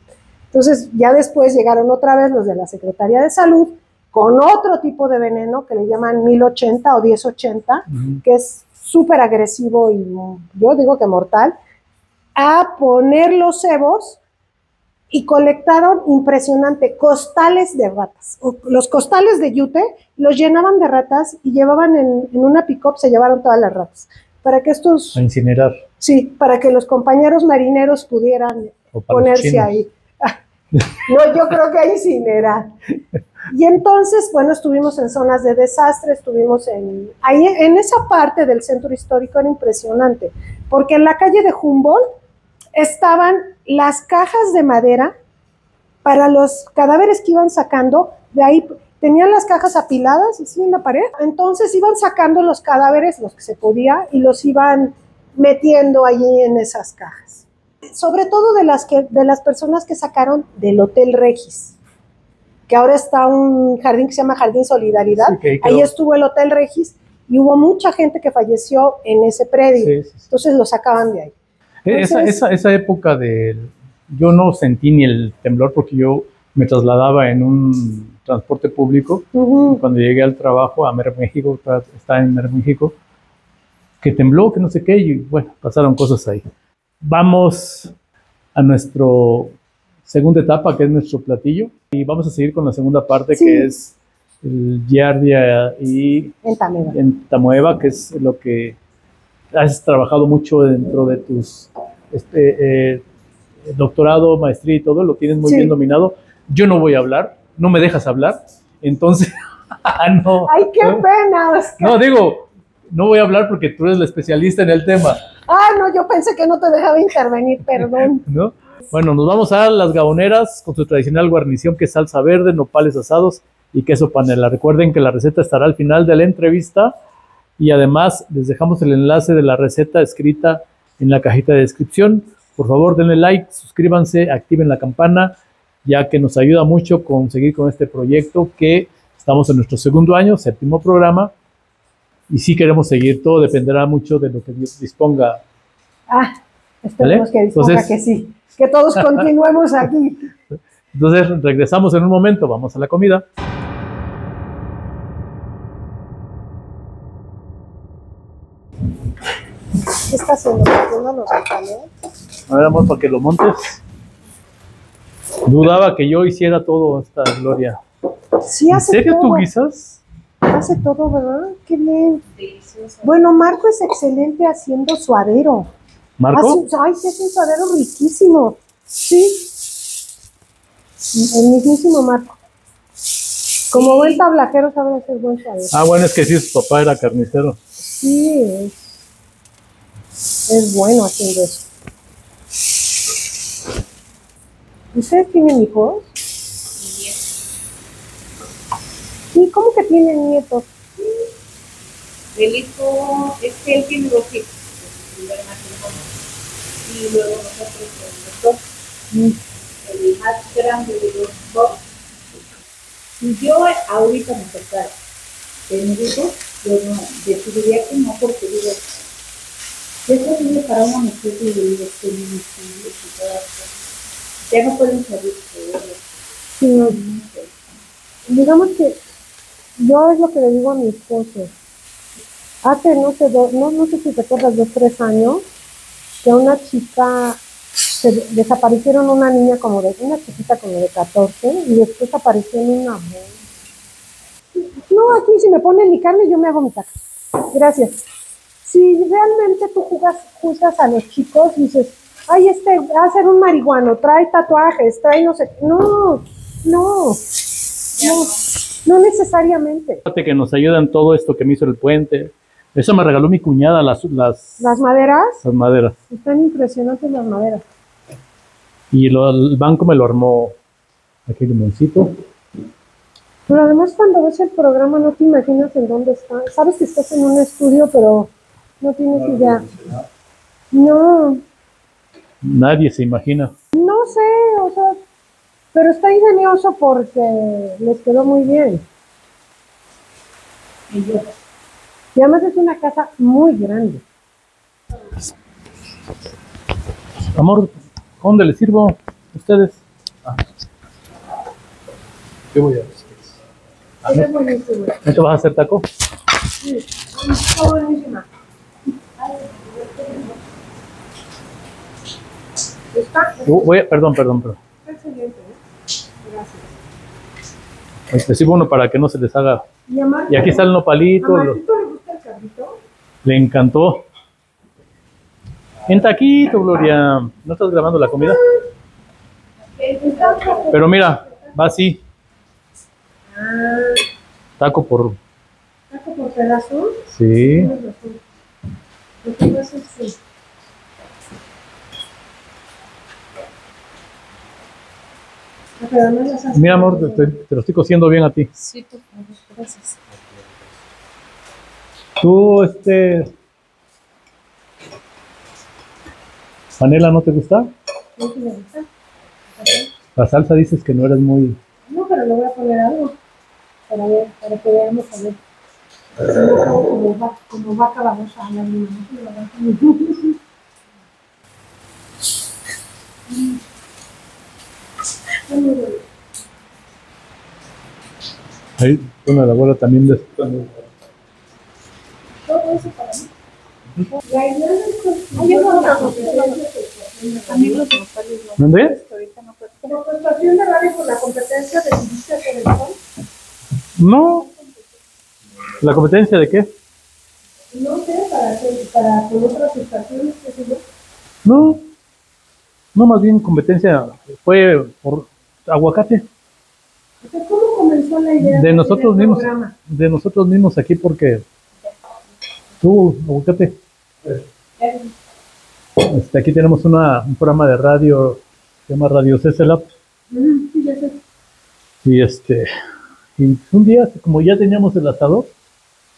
Entonces ya después llegaron otra vez los de la Secretaría de Salud con otro tipo de veneno que le llaman 1080 o 1080, que es súper agresivo y yo digo que mortal, a poner los cebos y colectaron impresionante costales de ratas. Los costales de yute los llenaban de ratas y llevaban en una pick-up, se llevaron todas las ratas. Para que estos... A incinerar. Sí, para que los compañeros marineros pudieran ponerse ahí. No, yo creo que a incinerar. Y entonces, bueno, estuvimos en zonas de desastre, estuvimos ahí en esa parte del centro histórico, era impresionante, porque en la calle de Humboldt estaban las cajas de madera para los cadáveres que iban sacando, de ahí tenían las cajas apiladas así en la pared, entonces iban sacando los cadáveres, los que se podía, y los iban metiendo allí en esas cajas. Sobre todo de las personas que sacaron del Hotel Regis, que ahora está un jardín que se llama Jardín Solidaridad, sí, ahí estuvo el Hotel Regis, y hubo mucha gente que falleció en ese predio, entonces lo sacaban de ahí. Entonces, esa época yo no sentí ni el temblor porque yo me trasladaba en un transporte público. Cuando llegué al trabajo a Mer México, estaba en Mer México, que tembló, que no sé qué, y bueno, pasaron cosas ahí. Vamos a nuestra segunda etapa, que es nuestro platillo, y vamos a seguir con la segunda parte, que es el giardia y entamoeba, que es lo que has trabajado mucho dentro de tus doctorado, maestría y todo, lo tienes muy bien dominado. Yo no voy a hablar, no me dejas hablar, entonces Ah, no. ¡Ay, qué pena, Oscar! No, digo, no voy a hablar porque tú eres la especialista en el tema, Ah, no, yo pensé que no te dejaba intervenir, perdón. ¿no? Bueno, nos vamos a las gaboneras con su tradicional guarnición que es salsa verde, nopales asados y queso panela. Recuerden que la receta estará al final de la entrevista y además les dejamos el enlace de la receta escrita en la cajita de descripción. Por favor, denle like, suscríbanse, activen la campana, ya que nos ayuda mucho conseguir con este proyecto que estamos en nuestro segundo año, séptimo programa, y sí queremos seguir. Todo dependerá mucho de lo que Dios disponga. Ah, esperemos que disponga Entonces, que sí, que todos continuemos aquí. Entonces regresamos en un momento, vamos a la comida. ¿Qué está haciendo? ¿Haciendo los tamales? A ver, amor, para que lo montes. Dudaba que yo hiciera todo esta Gloria. Sí, ¿En hace serio todo. tú guisas? Hace todo, ¿verdad? Qué bien. Bueno, Marco es excelente haciendo suadero. ¿Marco? Ay, sí, es un suadero riquísimo. Sí. El mismísimo Marco. Como buen tablajero sabe hacer buen suadero. Ah, bueno, es que sí, su papá era carnicero. Sí, es bueno haciendo eso. ¿Ustedes tienen hijos? Sí, ¿cómo que tienen nietos? El hijo, es que él tiene 2 hijos, el matrimonio, y luego nosotros tenemos 2. El más grande de los 2. Si yo ahorita me tocara tener hijos, yo no decidiría que no, porque digo, es horrible para una mujer y digo, que mi hijos y todas las cosas. Ya no pueden salir todos. Sí, no. Digamos que yo es lo que le digo a mi esposo. Hace, no sé, no sé si recuerdas, 2, 3 años, que una chica, desaparecieron una niña una chiquita como de 14, y después apareció en una... No, aquí si me ponen mi carne, yo me hago mi taco. Gracias. Si realmente tú juzgas a los chicos, dices, ay, va a ser un marihuano, trae tatuajes, trae no sé... No necesariamente. Fíjate que nos ayudan todo esto que me hizo el puente. Eso me regaló mi cuñada, las maderas. Las maderas. Están impresionantes las maderas. Y el banco me lo armó aquí limoncito. Pero además cuando ves el programa no te imaginas en dónde está. Sabes que estás en un estudio, pero no tienes idea. No. Nadie se imagina. No sé, o sea, pero está ingenioso porque les quedó muy bien. Y además es una casa muy grande. Amor, ¿dónde les sirvo a ustedes? ¿Qué voy a hacer? Es buenísimo. ¿No te vas a hacer taco? Sí, está buenísima. ¿Está? Perdón. Está excelente, ¿eh? Gracias. Les sirvo uno para que no se les haga. Y aquí está el nopalito. ¿A Marquito le gusta el cabrito? Le encantó. En taquito, Gloria. ¿No estás grabando la comida? Pero mira, va así. Taco por... ¿Taco por pedazo? Sí. Lo que pasa es que... Pero no las haces. Mira, amor, te lo estoy cociendo bien a ti. Sí, por favor, gracias. ¿Tú, panela no te gusta? No, sí me gusta. La salsa dices que no eres muy... No, pero le voy a poner algo para que veamos a ver. Como vaca vamos a hablar de Ahí, bueno, la abuela también de... todo eso para mí. La idea es También los nopales no. ¿Dónde? Ahorita no puedo. como estación de radio por la competencia decidiste hacer el sol. No. ¿La competencia de qué? No sé, para con otras estaciones, qué sé yo. No. No, más bien competencia fue por aguacate. O sea, ¿cómo comenzó la idea de nosotros mismos, programa? de nosotros mismos aquí, porque tú, Aguacate, aquí tenemos un programa de radio, se llama Radio CCLAP, Sí, ya sé. y un día, como ya teníamos el asador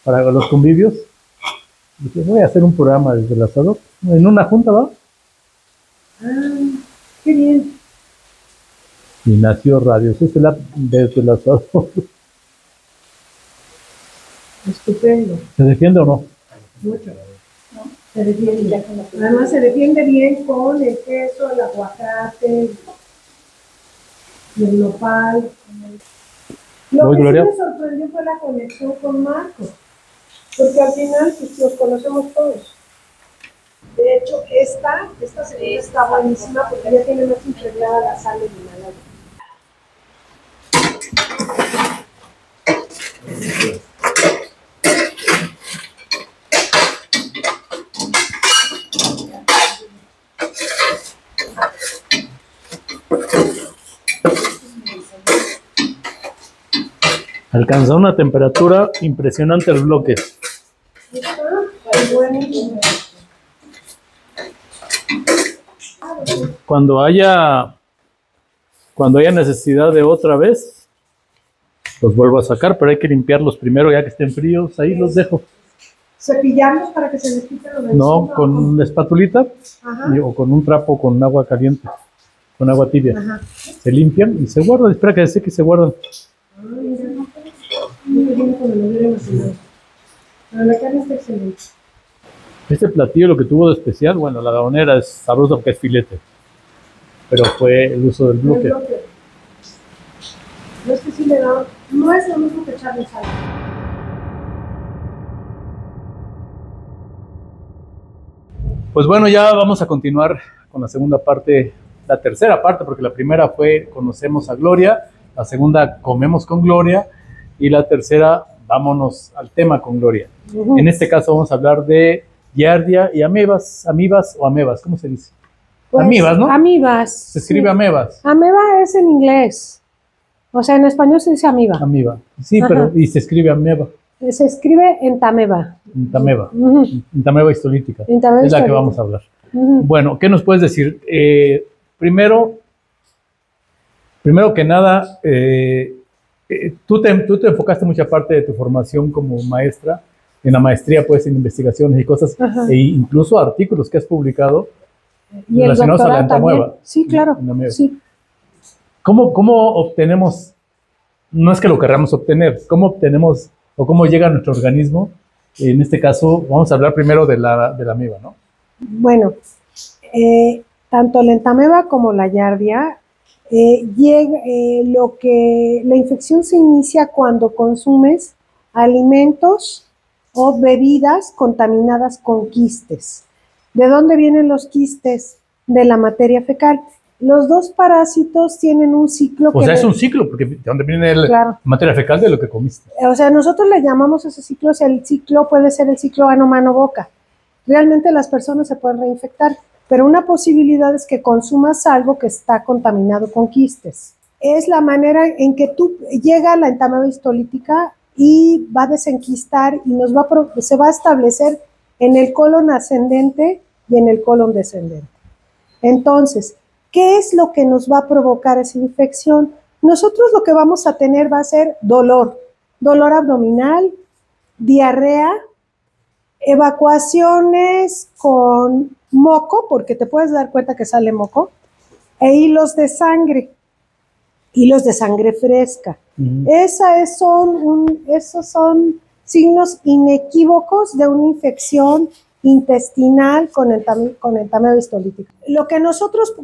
para los convivios, dije, voy a hacer un programa desde el asador, en una junta, ¿va? Qué bien. Y nació Radio CCLAP desde el asador. Estupendo. ¿Se defiende o no? Mucho. Se defiende. Además se defiende bien con el queso, el aguacate, el nopal. Lo Voy, que Gloria. sí me sorprendió fue la conexión con Marco, porque al final pues, los conocemos todos. De hecho, esta segunda está buenísima porque ya tiene más integrada la sal del Himalaya. Alcanzó una temperatura impresionante el bloque. Está buenísimo. Cuando haya necesidad de otra vez, los vuelvo a sacar, pero hay que limpiarlos primero, ya que estén fríos. Ahí los dejo. Cepillamos para que se les quite lo de No, encima, con la espatulita o con un trapo con agua caliente, con agua tibia. Ajá. Se limpian y se guardan. Espera que se seque y se guardan. Muy bien, como lo hubiera imaginado. Pero la carne está excelente. Este platillo lo que tuvo de especial, bueno, la gaonera es sabrosa porque es filete, pero fue el uso del bloque. No es que sí le da, no es lo mismo que echarle sal. Pues bueno, ya vamos a continuar con la segunda parte, la tercera parte, porque la primera fue conocemos a Gloria, la segunda comemos con Gloria y la tercera vámonos al tema con Gloria. En este caso vamos a hablar de giardia y amebas o amebas, ¿cómo se dice? Pues, amibas, ¿no? Amibas. Se escribe amebas. Ameba es en inglés. O sea, en español se dice amiba. Amiba. Sí, Ajá. pero y se escribe ameba. Se escribe en tameba. Tameba. Ujú. Tameba histolítica. En tameba Es la que histolítica. vamos a hablar. Ujú. Bueno, ¿qué nos puedes decir? Primero que nada, tú te enfocaste mucha parte de tu formación como maestra, en la maestría, pues, en investigaciones y cosas, Ajá. e incluso artículos que has publicado Y el relacionados a la doctorado también. entamueba. Sí, claro. En ameba. Sí. ¿Cómo obtenemos, no es que lo queramos obtener, cómo obtenemos o cómo llega a nuestro organismo? En este caso, vamos a hablar primero de la ameba, ¿no? Bueno, tanto la entameba como la giardia, la infección se inicia cuando consumes alimentos o bebidas contaminadas con quistes. ¿De dónde vienen los quistes? De la materia fecal. Los dos parásitos tienen un ciclo O sea, es un ciclo, porque ¿de dónde viene la Claro. materia fecal? De lo que comiste. O sea, nosotros le llamamos ese ciclo, el ciclo puede ser el ciclo ano-mano-boca. Realmente las personas se pueden reinfectar, pero una posibilidad es que consumas algo que está contaminado con quistes. Es la manera en que llega la entameba histolítica y va a desenquistar y se va a establecer en el colon ascendente y en el colon descendente. Entonces, ¿qué es lo que nos va a provocar esa infección? Nosotros lo que vamos a tener va a ser dolor abdominal, diarrea, evacuaciones con moco, porque te puedes dar cuenta que sale moco, e hilos de sangre fresca. Esos son signos inequívocos de una infección intestinal con entameba histolítica.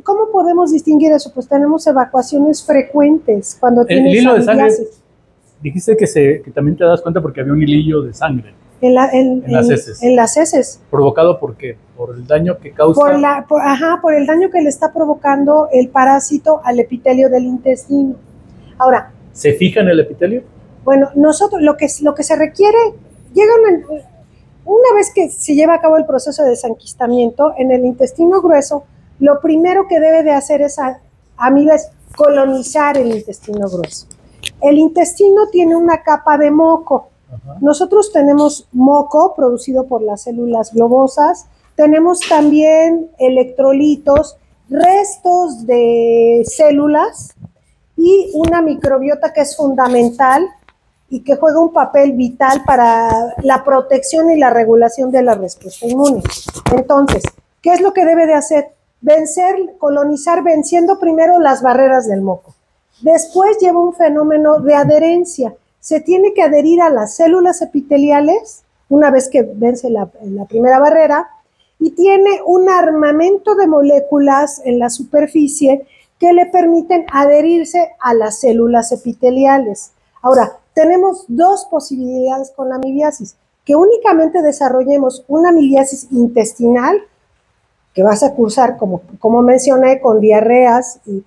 ¿Cómo podemos distinguir eso? Pues tenemos evacuaciones frecuentes cuando tienes El hilo de sangre, amibiasis. dijiste que también te das cuenta porque había un hilillo de sangre En las heces. En las heces. provocado por qué, por el daño que causa. Por el daño que le está provocando el parásito al epitelio del intestino. Ahora, ¿Se fija en el epitelio? bueno, nosotros lo que se requiere, una vez que se lleva a cabo el proceso de desenquistamiento en el intestino grueso, lo primero que debe de hacer esa amiba es colonizar el intestino grueso. El intestino tiene una capa de moco. Ajá. Nosotros tenemos moco producido por las células globosas, tenemos también electrolitos, restos de células y una microbiota que es fundamental y que juega un papel vital para la protección y la regulación de la respuesta inmune. Entonces, ¿qué es lo que debe de hacer? Colonizar venciendo primero las barreras del moco. Después lleva un fenómeno de adherencia. Se tiene que adherir a las células epiteliales una vez que vence la primera barrera y tiene un armamento de moléculas en la superficie que le permiten adherirse a las células epiteliales. Ahora, tenemos dos posibilidades con la amibiasis, que únicamente desarrollemos una amibiasis intestinal, que vas a cursar, como mencioné, con diarreas, y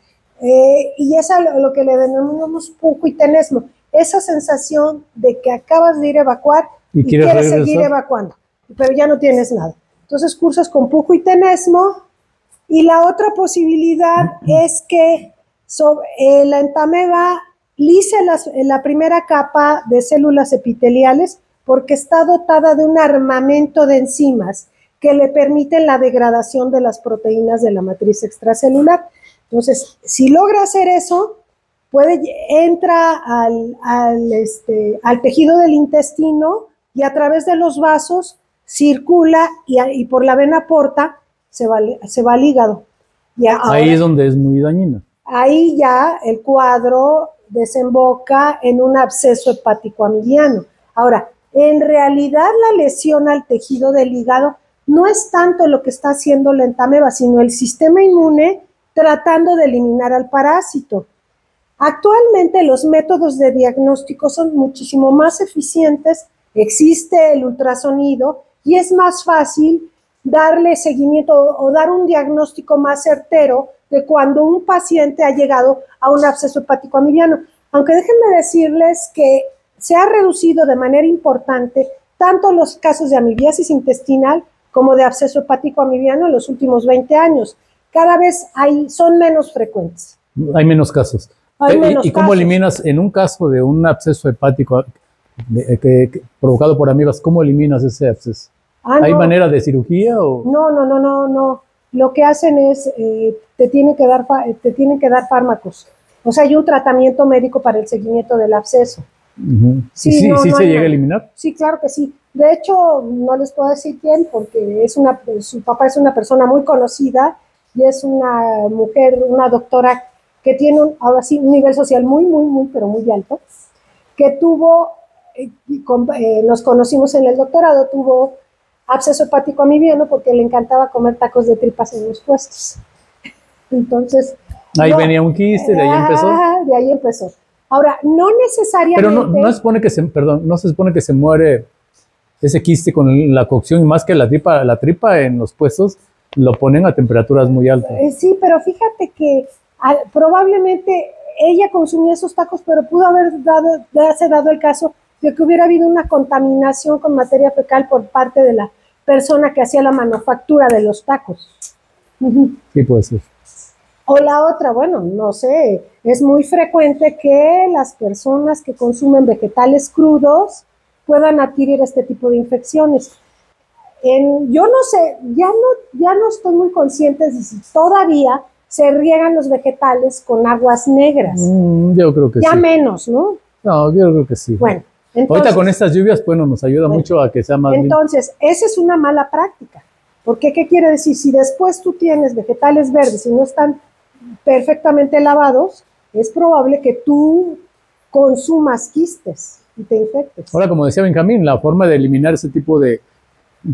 es lo que le denominamos pujo y tenesmo, esa sensación de que acabas de ir a evacuar y quieres seguir evacuando, pero ya no tienes nada. Entonces cursas con pujo y tenesmo, y la otra posibilidad es que la entameba lise la primera capa de células epiteliales porque está dotada de un armamento de enzimas que le permiten la degradación de las proteínas de la matriz extracelular. Entonces, si logra hacer eso, entra al tejido del intestino y a través de los vasos circula y por la vena porta se va al hígado. Ahí es donde es muy dañino. Ahí ya el cuadro desemboca en un absceso hepático amibiano. Ahora, en realidad la lesión al tejido del hígado no es tanto lo que está haciendo la entameba, sino el sistema inmune tratando de eliminar al parásito. Actualmente los métodos de diagnóstico son muchísimo más eficientes, existe el ultrasonido y es más fácil darle seguimiento o dar un diagnóstico más certero de cuando un paciente ha llegado a un absceso hepático amibiano. Aunque déjenme decirles que se ha reducido de manera importante tanto los casos de amibiasis intestinal como de absceso hepático amibiano en los últimos 20 años. Cada vez son menos frecuentes. Hay menos casos. ¿Y cómo eliminas, en un caso de un absceso hepático provocado por amibas, cómo eliminas ese absceso? ¿Hay manera de cirugía? O? No. Lo que hacen es, te tienen que dar fármacos. O sea, hay un tratamiento médico para el seguimiento del absceso. ¿Sí se llega a eliminar? Sí, claro que sí. De hecho, no les puedo decir quién, porque su papá es una persona muy conocida y es una mujer, una doctora que tiene ahora sí un nivel social pero muy alto, que nos conocimos en el doctorado, tuvo absceso hepático amibiano porque le encantaba comer tacos de tripas en los puestos. Entonces... Ahí venía un quiste, de ahí empezó. De ahí empezó. Ahora, no necesariamente... Pero no se supone que se muere ese quiste con la cocción, y más que la tripa en los puestos lo ponen a temperaturas muy altas. Sí, pero fíjate que probablemente ella consumía esos tacos, pero pudo haberse dado el caso de que hubiera habido una contaminación con materia fecal por parte de la persona que hacía la manufactura de los tacos. Sí, puede ser. O la otra, bueno, no sé, es muy frecuente que las personas que consumen vegetales crudos puedan adquirir este tipo de infecciones. Yo no sé, ya no estoy muy consciente de si todavía se riegan los vegetales con aguas negras. Yo creo que sí. Ya menos, ¿no? No, yo creo que sí. Bueno, entonces, ahorita con estas lluvias, bueno, nos ayuda mucho a que sea más... Entonces, esa es una mala práctica. Porque, ¿qué quiere decir? Si después tú tienes vegetales verdes y no están perfectamente lavados, es probable que tú consumas quistes y te infectes. Ahora, como decía Benjamín, la forma de eliminar ese tipo de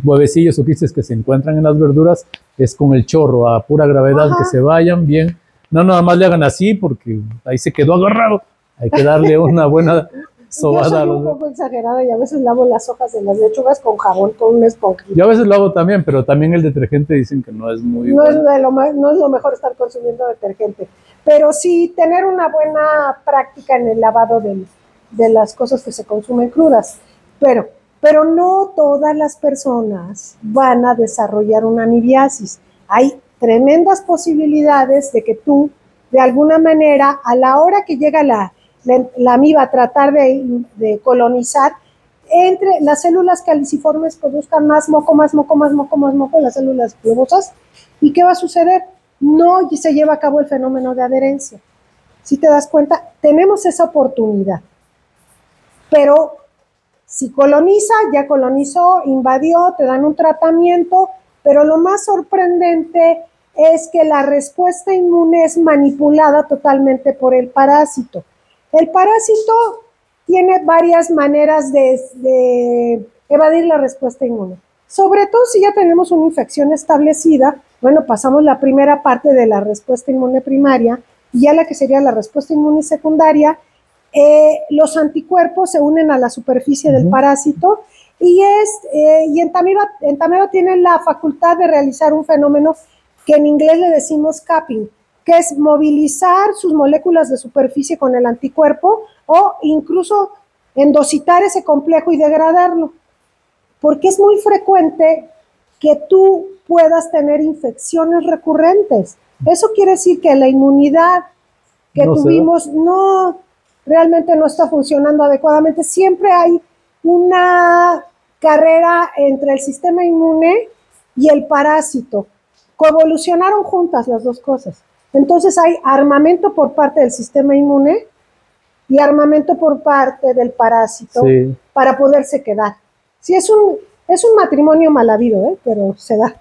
huevecillos o quistes que se encuentran en las verduras es con el chorro, a pura gravedad. Ajá. Que se vayan bien. No nada más le hagan así porque ahí se quedó agarrado. Hay que darle una buena sobada. Yo soy un poco exagerada y a veces lavo las hojas de las lechugas con jabón, con un esponjito. Yo a veces lo hago también, pero también el detergente dicen que no es muy bueno. No es lo mejor estar consumiendo detergente, pero sí tener una buena práctica en el lavado de las cosas que se consumen crudas. Pero no todas las personas van a desarrollar una amibiasis. Hay tremendas posibilidades de que tú, de alguna manera, a la hora que llega la amiba tratar de colonizar, entre las células caliciformes produzcan más moco, las células globosas. ¿Y qué va a suceder? No se lleva a cabo el fenómeno de adherencia. Si te das cuenta, tenemos esa oportunidad. Pero si coloniza, ya colonizó, invadió, te dan un tratamiento, pero lo más sorprendente es que la respuesta inmune es manipulada totalmente por el parásito. El parásito tiene varias maneras de evadir la respuesta inmune. Sobre todo si ya tenemos una infección establecida, bueno, pasamos la primera parte de la respuesta inmune primaria y ya la que sería la respuesta inmune secundaria, los anticuerpos se unen a la superficie del parásito y Entamoeba tiene la facultad de realizar un fenómeno que en inglés le decimos capping, que es movilizar sus moléculas de superficie con el anticuerpo o incluso endocitar ese complejo y degradarlo. Porque es muy frecuente que tú puedas tener infecciones recurrentes. Eso quiere decir que la inmunidad que tuvimos realmente no está funcionando adecuadamente. Siempre hay una carrera entre el sistema inmune y el parásito. Coevolucionaron juntas las dos cosas. Entonces hay armamento por parte del sistema inmune y armamento por parte del parásito para poderse quedar. Sí, es un matrimonio mal habido, pero se da.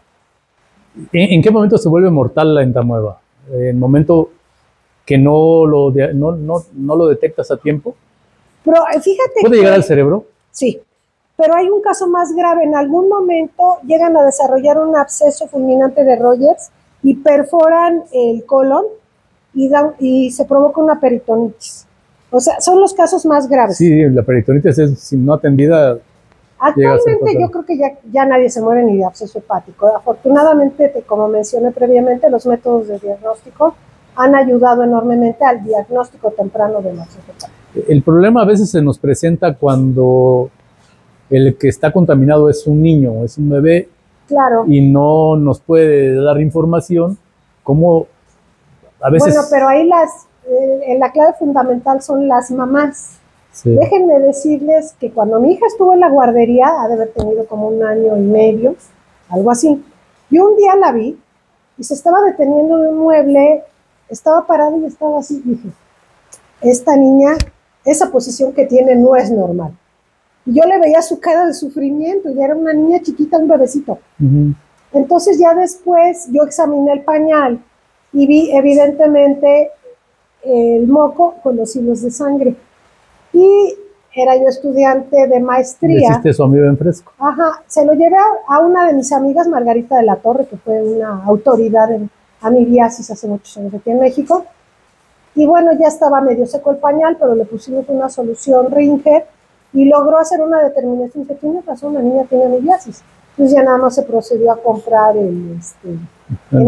¿En qué momento se vuelve mortal la entamoeba? ¿En el momento que no lo detectas a tiempo? Pero fíjate ¿Puede llegar al cerebro? Sí, pero hay un caso más grave. En algún momento llegan a desarrollar un absceso fulminante de Rogers y perforan el colon y se provoca una peritonitis. O sea, son los casos más graves. Sí, la peritonitis es, si no atendida... Actualmente yo creo que ya nadie se muere ni de absceso hepático. Afortunadamente, como mencioné previamente, los métodos de diagnóstico han ayudado enormemente al diagnóstico temprano del absceso hepático. El problema a veces se nos presenta cuando el que está contaminado es un niño, es un bebé, claro, y no nos puede dar información, como a veces... Bueno, pero ahí la clave fundamental son las mamás. Sí. Déjenme decirles que cuando mi hija estuvo en la guardería, ha de haber tenido como 1 año y medio, algo así, yo un día la vi y se estaba deteniendo de un mueble, estaba parada y estaba así, dije, esta niña, esa posición que tiene no es normal. Y yo le veía su cara de sufrimiento, y era una niña chiquita, un bebecito. Entonces ya después yo examiné el pañal y vi evidentemente el moco con los hilos de sangre. Y era yo estudiante de maestría. ¿Le hiciste su amigo en fresco? Ajá, se lo llevé a una de mis amigas, Margarita de la Torre, que fue una autoridad en amibiasis hace muchos años aquí en México. Y bueno, ya estaba medio seco el pañal, pero le pusimos una solución Ringer y logró hacer una determinación que tiene razón, la niña tiene amibiasis. Entonces ya nada más se procedió a comprar en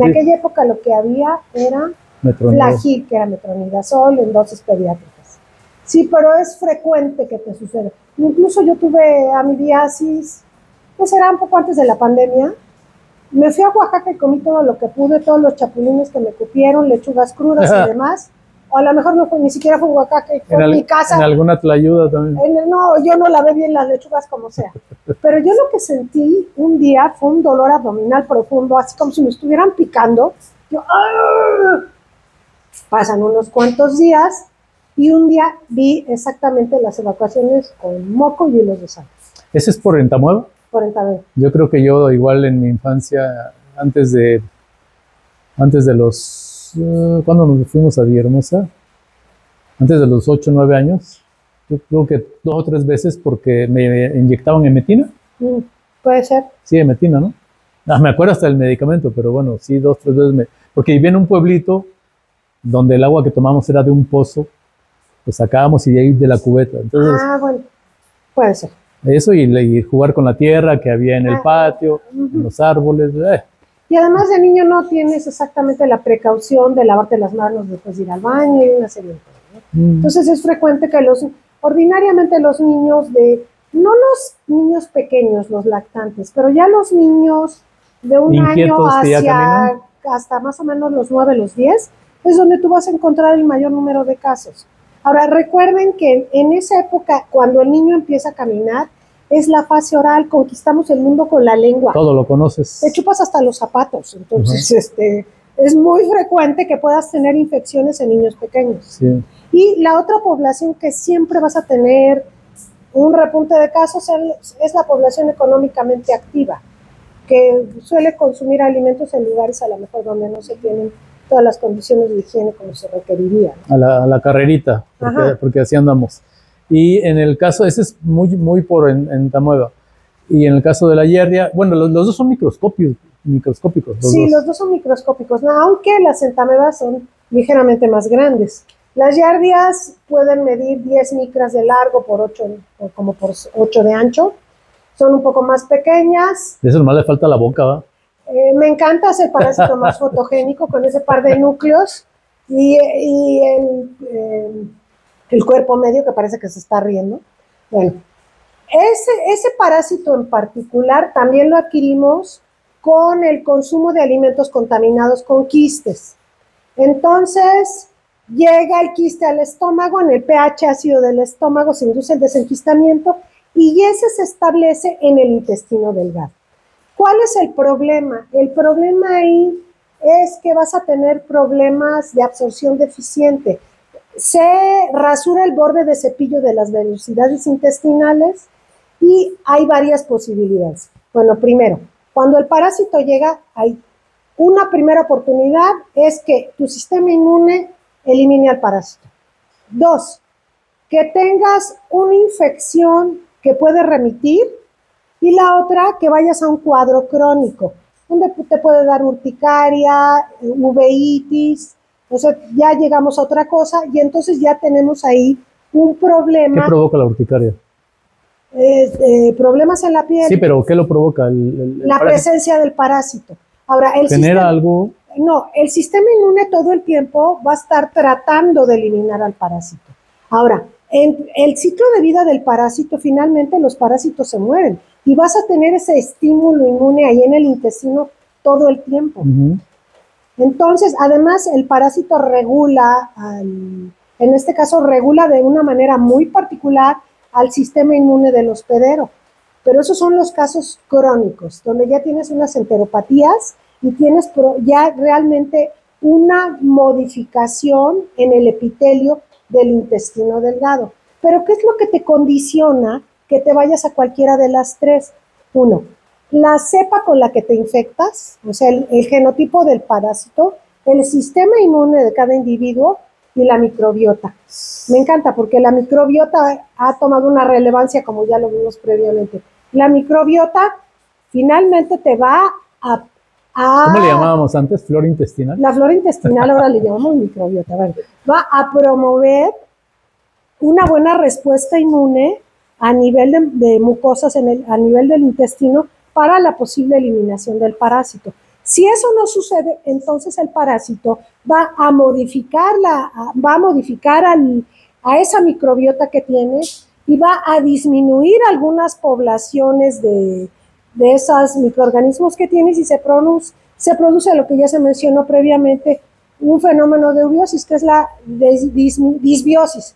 aquella época lo que había era Flagyl, que era metronidazol en dosis pediátricas. Sí, pero es frecuente que te suceda. Incluso yo tuve amibiasis, pues era un poco antes de la pandemia. Me fui a Oaxaca y comí todo lo que pude, todos los chapulines que me cupieron, lechugas crudas y demás. O a lo mejor no fue, ni siquiera fue Oaxaca, fue en mi casa. ¿En alguna tlayuda también? No, yo no lavé bien las lechugas como sea. Pero yo lo que sentí un día fue un dolor abdominal profundo, así como si me estuvieran picando. Yo, ¡ah! Pasan unos cuantos días y un día vi exactamente las evacuaciones con moco y hilos de sangre. ¿Ese es por entamoeba? Por entamoeba. Yo creo que yo igual en mi infancia, antes de los... ¿cuándo nos fuimos a Villahermosa? Antes de los 8 o 9 años. Yo creo que 2 o 3 veces porque me inyectaban emetina. Puede ser. Sí, emetina, ¿no? Me acuerdo hasta del medicamento, pero bueno, sí, 2 o 3 veces. Porque vivía en un pueblito donde el agua que tomamos era de un pozo, pues sacábamos y de ahí de la cubeta. Entonces, bueno, puede ser. Eso y jugar con la tierra que había en el patio, en los árboles. Y además de niño no tienes exactamente la precaución de lavarte las manos después de ir al baño y una serie de cosas, ¿no? Entonces es frecuente que ordinariamente los niños no los niños pequeños, los lactantes, pero ya los niños de 1 año hasta más o menos los 9, los 10, es donde tú vas a encontrar el mayor número de casos. Ahora, recuerden que en esa época, cuando el niño empieza a caminar, es la fase oral, conquistamos el mundo con la lengua. Todo lo conoces. Te chupas hasta los zapatos, entonces es muy frecuente que puedas tener infecciones en niños pequeños. Sí. Y la otra población que siempre vas a tener un repunte de casos es la población económicamente activa, que suele consumir alimentos en lugares a lo mejor donde no se tienen todas las condiciones de higiene como se requerirían. A la carrerita, porque así andamos. Y en el caso, ese es muy por en Tamueva. Y en el caso de la giardia, bueno, los dos son microscópicos. Sí, los dos son microscópicos, ¿no? Aunque las entamebas son ligeramente más grandes. Las giardias pueden medir 10 micras de largo por 8 de ancho. Son un poco más pequeñas. De eso nomás le falta la boca, ¿va? Me encanta hacer parásito más fotogénico con ese par de núcleos y el cuerpo medio que parece que se está riendo. Bueno, ese parásito en particular también lo adquirimos con el consumo de alimentos contaminados con quistes. Entonces, llega el quiste al estómago, en el pH ácido del estómago se induce el desenquistamiento y ese se establece en el intestino delgado. ¿Cuál es el problema? El problema ahí es que vas a tener problemas de absorción deficiente. Se rasura el borde de cepillo de las velocidades intestinales y hay varias posibilidades. Bueno, primero, cuando el parásito llega, hay una primera oportunidad, es que tu sistema inmune elimine al parásito. 2, que tengas una infección que puede remitir. Y la otra, que vayas a un cuadro crónico, donde te puede dar urticaria, uveitis, o sea, ya llegamos a otra cosa y entonces ya tenemos ahí un problema. ¿Qué provoca la urticaria? Problemas en la piel. Sí, pero ¿qué lo provoca? La presencia del parásito. Ahora, ¿genera algo? No, el sistema inmune todo el tiempo va a estar tratando de eliminar al parásito. Ahora, en el ciclo de vida del parásito, finalmente los parásitos se mueren y vas a tener ese estímulo inmune ahí en el intestino todo el tiempo. Entonces, además, el parásito regula, en este caso, regula de una manera muy particular al sistema inmune del hospedero. Pero esos son los casos crónicos, donde ya tienes unas enteropatías y tienes ya realmente una modificación en el epitelio del intestino delgado. Pero ¿qué es lo que te condiciona que te vayas a cualquiera de las tres? 1, la cepa con la que te infectas, o sea, el genotipo del parásito, el sistema inmune de cada individuo y la microbiota. Me encanta porque la microbiota ha tomado una relevancia como ya lo vimos previamente. La microbiota finalmente te va a ¿cómo le llamábamos antes? ¿Flora intestinal? La flora intestinal ahora le llamamos microbiota. Bueno, va a promover una buena respuesta inmune a nivel de mucosas, a nivel del intestino, para la posible eliminación del parásito. Si eso no sucede, entonces el parásito va a modificar a esa microbiota que tiene y va a disminuir algunas poblaciones de esos microorganismos que tienes y se produce lo que ya se mencionó previamente, un fenómeno de eubiosis, que es la disbiosis.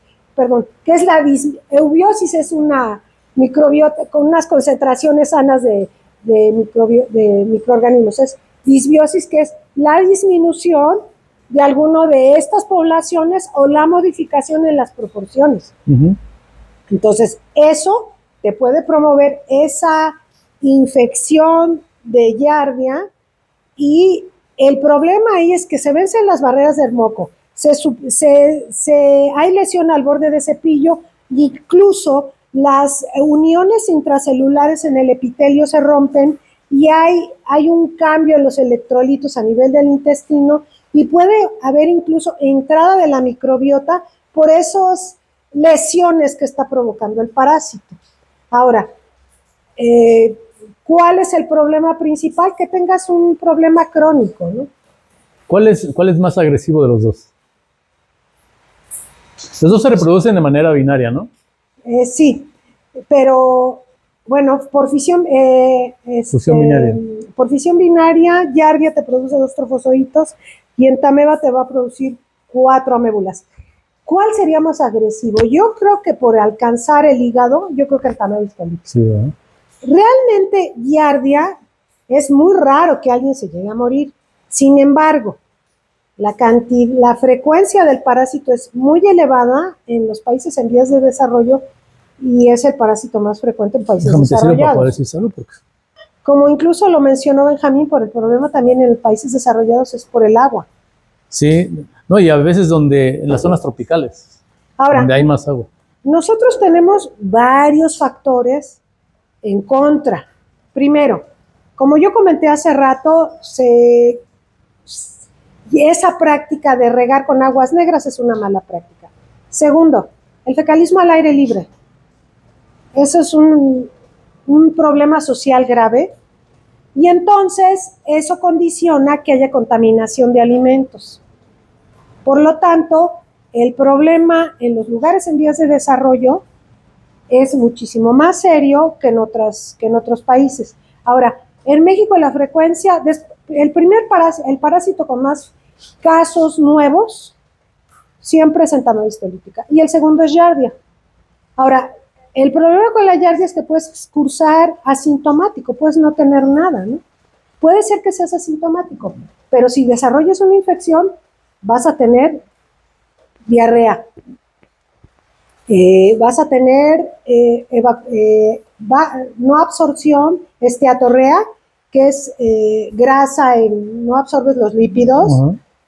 ¿Qué es la eubiosis? Es una microbiota con unas concentraciones sanas de microorganismos. Es disbiosis, que es la disminución de alguno de estas poblaciones o la modificación en las proporciones. Entonces, eso te puede promover esa infección de giardia y el problema ahí es que se vencen las barreras del moco, hay lesión al borde de cepillo, incluso las uniones intracelulares en el epitelio se rompen y hay un cambio en los electrolitos a nivel del intestino y puede haber incluso entrada de la microbiota por esas lesiones que está provocando el parásito. Ahora, ¿cuál es el problema principal? Que tengas un problema crónico, ¿no? ¿Cuál es más agresivo de los dos? Los dos se reproducen de manera binaria, ¿no? Sí, pero bueno, por fisión binaria. Por fisión binaria, giardia te produce 2 trofozoitos y entameba te va a producir 4 amébulas. ¿Cuál sería más agresivo? Yo creo que por alcanzar el hígado, yo creo que el Tamaris política. Sí, ¿eh? Realmente, Giardia, es muy raro que alguien se llegue a morir. Sin embargo, la frecuencia del parásito es muy elevada en los países en vías de desarrollo y es el parásito más frecuente en países desarrollados. Para poder decirlo, porque... Como incluso lo mencionó Benjamín, por el problema también en los países desarrollados es por el agua. Sí, no, y a veces en las zonas tropicales, ahora, donde hay más agua. Nosotros tenemos varios factores en contra. Primero, como yo comenté hace rato, esa práctica de regar con aguas negras es una mala práctica. Segundo, el fecalismo al aire libre. Eso es un problema social grave y entonces eso condiciona que haya contaminación de alimentos. Por lo tanto, el problema en los lugares en vías de desarrollo es muchísimo más serio que en otros países. Ahora, en México la frecuencia, el parásito con más casos nuevos siempre es Entamoeba política y el segundo es Giardia. Ahora, el problema con la Giardia es que puedes cursar asintomático, puedes no tener nada, ¿no? Puede ser que seas asintomático, pero si desarrollas una infección, vas a tener diarrea, vas a tener no absorción, esteatorrea, que es grasa, no absorbes los lípidos,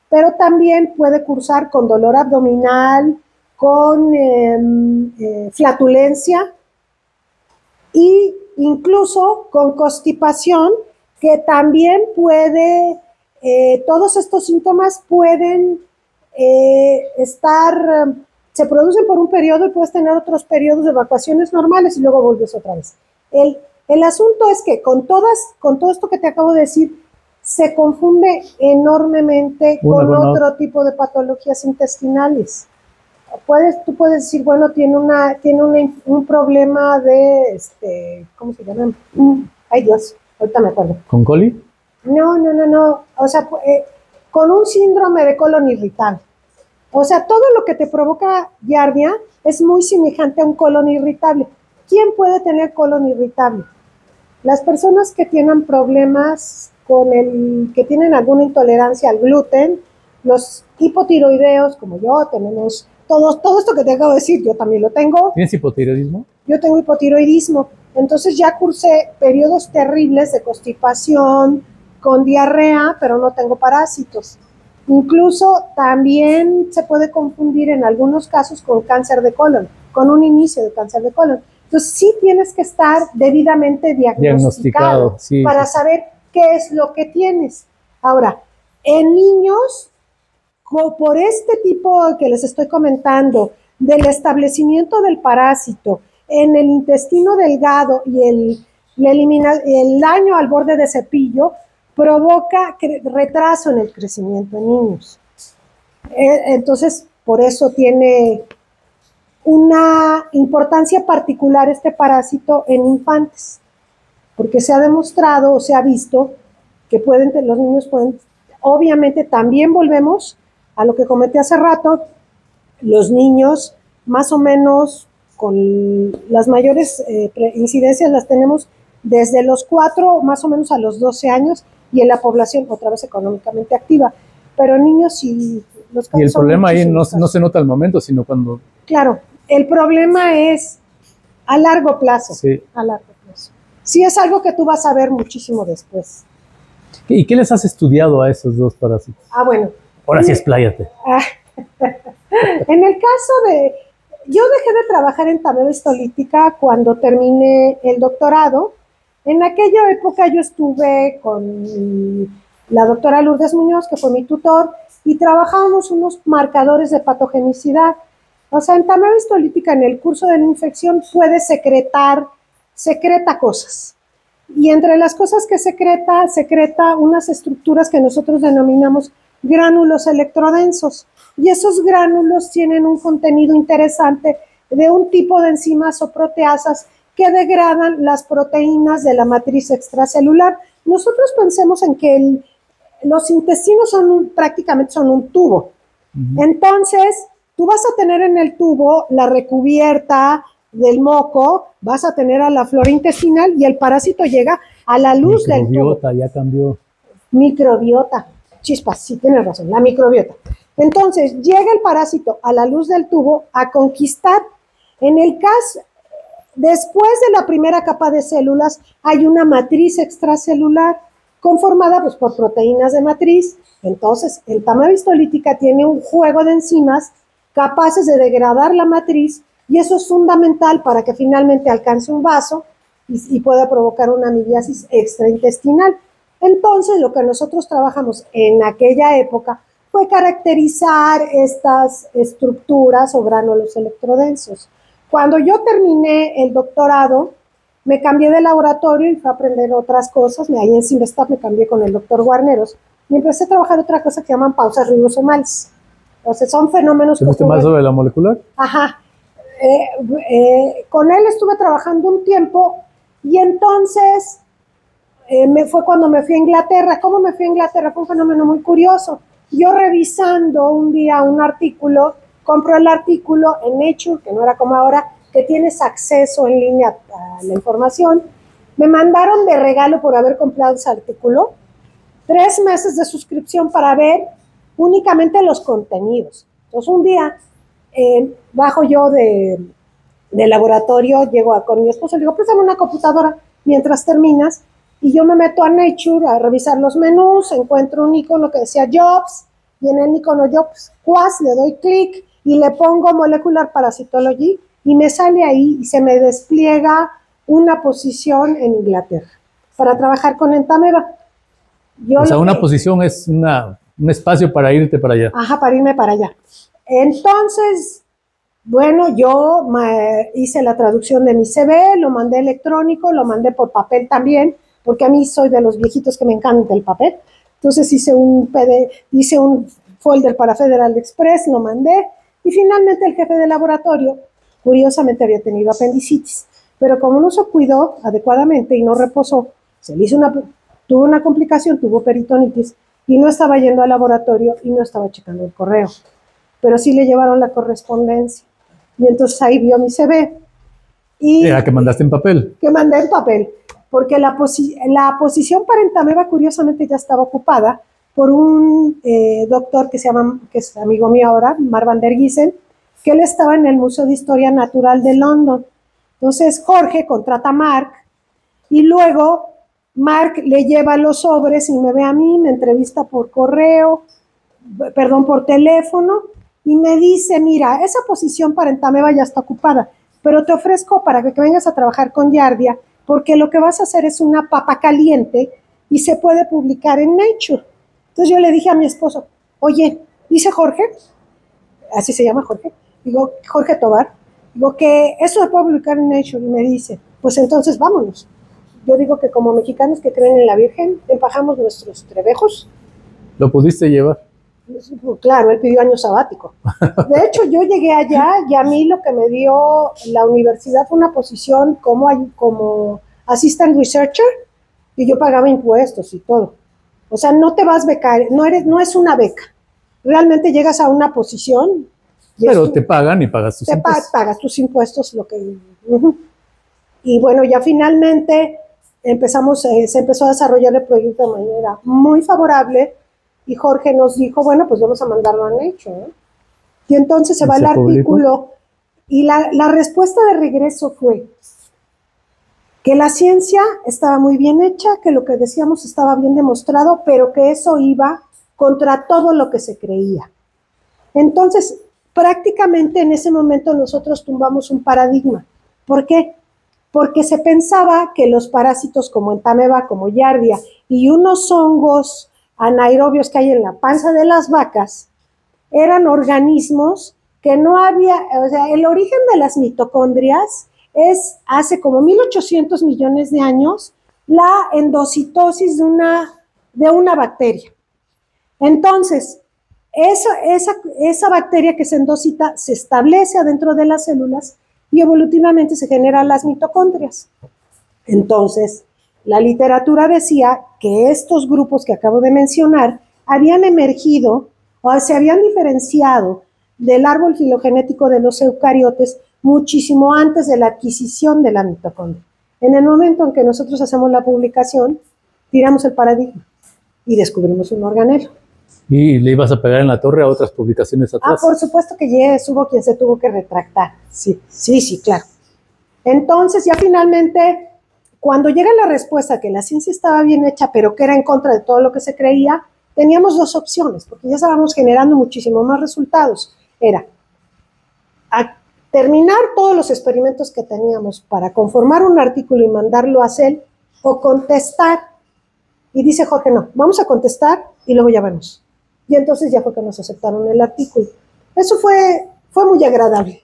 pero también puede cursar con dolor abdominal, con flatulencia e incluso con constipación, que también todos estos síntomas pueden se producen por un periodo y puedes tener otros periodos de evacuaciones normales y luego vuelves otra vez. El asunto es que con todo esto que te acabo de decir, se confunde enormemente con otro tipo de patologías intestinales. Tú puedes decir, bueno, tiene un problema de, ¿cómo se llama? Ay, Dios, ahorita me acuerdo. ¿Con coli? No. O sea, con un síndrome de colon irritable. O sea, todo lo que te provoca Giardia es muy semejante a un colon irritable. ¿Quién puede tener colon irritable? Las personas que tienen problemas que tienen alguna intolerancia al gluten, los hipotiroideos, como yo, tenemos todo esto que te acabo de decir, yo también lo tengo. ¿Tienes hipotiroidismo? Yo tengo hipotiroidismo, entonces ya cursé periodos terribles de constipación, con diarrea, pero no tengo parásitos. Incluso también se puede confundir en algunos casos con cáncer de colon, con un inicio de cáncer de colon. Entonces sí tienes que estar debidamente diagnosticado sí, para saber qué es lo que tienes. Ahora, en niños, por este tipo que les estoy comentando, del establecimiento del parásito en el intestino delgado y el daño al borde de cepillo, provoca retraso en el crecimiento en niños. Entonces, por eso tiene una importancia particular este parásito en infantes, porque se ha demostrado o se ha visto que los niños pueden, obviamente también volvemos a lo que comenté hace rato, los niños más o menos con las mayores incidencias las tenemos desde los 4 más o menos a los 12 años, y en la población otra vez económicamente activa, pero niños sí. Y el problema ahí no se nota al momento, sino cuando... Claro, el problema es a largo plazo. Sí. A largo plazo. Sí, es algo que tú vas a ver muchísimo después. ¿Y qué les has estudiado a esos dos parásitos? Bueno. Ahora sí expláyate. En el caso yo dejé de trabajar en Entamoeba histolítica cuando terminé el doctorado. En aquella época yo estuve con la doctora Lourdes Muñoz, que fue mi tutor, y trabajábamos unos marcadores de patogenicidad. O sea, en Entamoeba histolítica, en el curso de la infección, secreta cosas. Y entre las cosas que secreta unas estructuras que nosotros denominamos gránulos electrodensos. Y esos gránulos tienen un contenido interesante de un tipo de enzimas o proteasas que degradan las proteínas de la matriz extracelular. Nosotros pensemos en que los intestinos prácticamente son un tubo. Entonces, tú vas a tener en el tubo la recubierta del moco, vas a tener a la flora intestinal y el parásito llega a la luz del tubo. Microbiota, ya cambió. Microbiota, chispas, sí tienes razón, la microbiota. Entonces, llega el parásito a la luz del tubo a conquistar. En el caso, después de la primera capa de células, hay una matriz extracelular conformada pues, por proteínas de matriz. Entonces, el Entameba histolítica tiene un juego de enzimas capaces de degradar la matriz y eso es fundamental para que finalmente alcance un vaso y pueda provocar una amibiasis extraintestinal. Entonces, lo que nosotros trabajamos en aquella época fue caracterizar estas estructuras o gránulos electrodensos. Cuando yo terminé el doctorado, me cambié de laboratorio y fui a aprender otras cosas. Ahí en Simvestab me cambié con el doctor Guarneros y empecé a trabajar otra cosa que llaman pausas ribosomales. Entonces, son fenómenos... ¿Te más sobre la molecular? Ajá. Con él estuve trabajando un tiempo y entonces fue cuando me fui a Inglaterra. ¿Cómo me fui a Inglaterra? Fue un fenómeno muy curioso. Yo revisando un día un artículo, compro el artículo en Nature, que no era como ahora, que tienes acceso en línea a la información. Me mandaron de regalo por haber comprado ese artículo 3 meses de suscripción para ver únicamente los contenidos. Entonces un día bajo yo de laboratorio, llego con mi esposo, le digo, préstame una computadora mientras terminas, y yo me meto a Nature a revisar los menús, encuentro un icono que decía Jobs, y en el icono Jobs, le doy clic y le pongo Molecular Parasitology, y me sale ahí y se me despliega una posición en Inglaterra para trabajar con Entameba. O sea, una posición es un espacio para irte para allá. Ajá, para irme para allá. Entonces, bueno, yo hice la traducción de mi CV, lo mandé electrónico, lo mandé por papel también, porque a mí soy de los viejitos que me encanta el papel. Entonces hice un folder para Federal Express, lo mandé, y finalmente el jefe de laboratorio, curiosamente había tenido apendicitis, pero como no se cuidó adecuadamente y no reposó, tuvo una complicación, tuvo peritonitis, y no estaba yendo al laboratorio y no estaba checando el correo. Pero sí le llevaron la correspondencia. Y entonces ahí vio mi CV. ¿Era que mandaste en papel? Que mandé en papel, porque la posición para Entameba curiosamente ya estaba ocupada por un doctor que es amigo mío ahora, Mark van der Giesen, que él estaba en el Museo de Historia Natural de London. Entonces Jorge contrata a Mark y luego Mark le lleva los sobres y me ve a mí, me entrevista por teléfono, y me dice, mira, esa posición para Entameba ya está ocupada, pero te ofrezco para que vengas a trabajar con Yardia, porque lo que vas a hacer es una papa caliente y se puede publicar en Nature. Entonces yo le dije a mi esposo, oye, dice Jorge, así se llama Jorge, digo, Jorge Tobar, digo que eso se puede publicar en Nature, y me dice, pues entonces vámonos. Yo digo que como mexicanos que creen en la Virgen, empajamos nuestros trebejos. ¿Lo pudiste llevar? Claro, él pidió año sabático. De hecho, yo llegué allá y a mí lo que me dio la universidad fue una posición como assistant researcher, y yo pagaba impuestos y todo. O sea, no te vas a becar, no es una beca. Realmente llegas a una posición. Pero te pagan y pagas tus impuestos. Pagas tus impuestos, Y bueno, ya finalmente se empezó a desarrollar el proyecto de manera muy favorable. Y Jorge nos dijo, bueno, pues vamos a mandarlo a Nature, ¿no? Y entonces se va el artículo. Y la respuesta de regreso fue que la ciencia estaba muy bien hecha, que lo que decíamos estaba bien demostrado, pero que eso iba contra todo lo que se creía. Entonces, prácticamente en ese momento nosotros tumbamos un paradigma. ¿Por qué? Porque se pensaba que los parásitos como Entameba, como Yardia, y unos hongos anaerobios que hay en la panza de las vacas, eran organismos que no había, o sea, el origen de las mitocondrias es hace como 1800 millones de años, la endocitosis de una bacteria. Entonces, esa bacteria que se endocita se establece adentro de las células y evolutivamente se generan las mitocondrias. Entonces, la literatura decía que estos grupos que acabo de mencionar habían emergido o se habían diferenciado del árbol filogenético de los eucariotes muchísimo antes de la adquisición de la mitocondria. En el momento en que nosotros hacemos la publicación, tiramos el paradigma y descubrimos un organelo. ¿Y le ibas a pegar en la torre a otras publicaciones atrás? Por supuesto que yes, hubo quien se tuvo que retractar. Sí, claro. Entonces, ya finalmente, cuando llega la respuesta que la ciencia estaba bien hecha, pero que era en contra de todo lo que se creía, teníamos dos opciones, porque ya estábamos generando muchísimo más resultados. Era terminar todos los experimentos que teníamos para conformar un artículo y mandarlo a Cell, o contestar. Y dice Jorge, no, vamos a contestar y luego ya vemos. Y entonces ya fue que nos aceptaron el artículo. Eso fue muy agradable.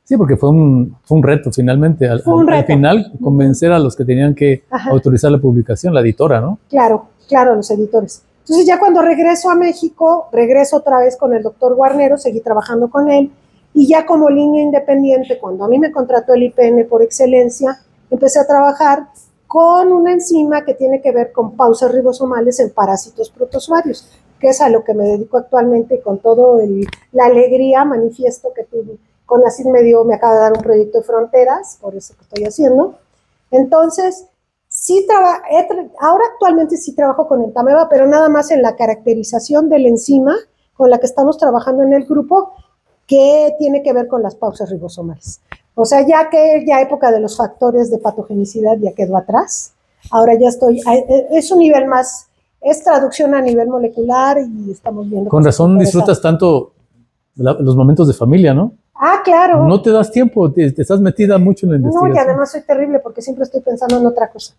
Sí, porque fue un reto finalmente. Al final, convencer a los que tenían que autorizar la publicación, la editora, ¿no? Claro, los editores. Entonces ya cuando regreso a México, regreso otra vez con el doctor Guarnero, seguí trabajando con él, y ya como línea independiente, cuando a mí me contrató el IPN por excelencia, empecé a trabajar con una enzima que tiene que ver con pausas ribosomales en parásitos protozoarios, que es a lo que me dedico actualmente, y con todo la alegría manifiesto que tuve. Con Así me acaba de dar un proyecto de fronteras, por eso que estoy haciendo. Entonces, ahora actualmente sí trabajo con Entameva, pero nada más en la caracterización de la enzima con la que estamos trabajando en el grupo, que tiene que ver con las pausas ribosomales. O sea, ya época de los factores de patogenicidad ya quedó atrás. Ahora ya es un nivel más, es traducción a nivel molecular y estamos viendo. Con razón disfrutas tanto los momentos de familia, ¿no? Claro. No te das tiempo, te estás metida mucho en la investigación. No, y además soy terrible porque siempre estoy pensando en otra cosa.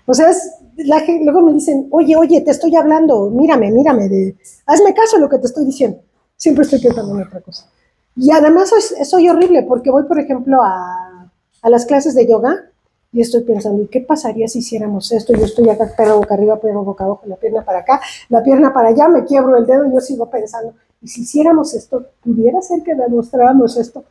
O sea, luego me dicen, oye, te estoy hablando, mírame, hazme caso a lo que te estoy diciendo. Siempre estoy pensando en otra cosa. Y además soy horrible porque voy, por ejemplo, a las clases de yoga y estoy pensando, ¿y qué pasaría si hiciéramos esto? Yo estoy acá, perro boca arriba, perro boca abajo, la pierna para acá, la pierna para allá, me quiebro el dedo y yo sigo pensando, ¿y si hiciéramos esto? ¿Pudiera ser que demostráramos esto?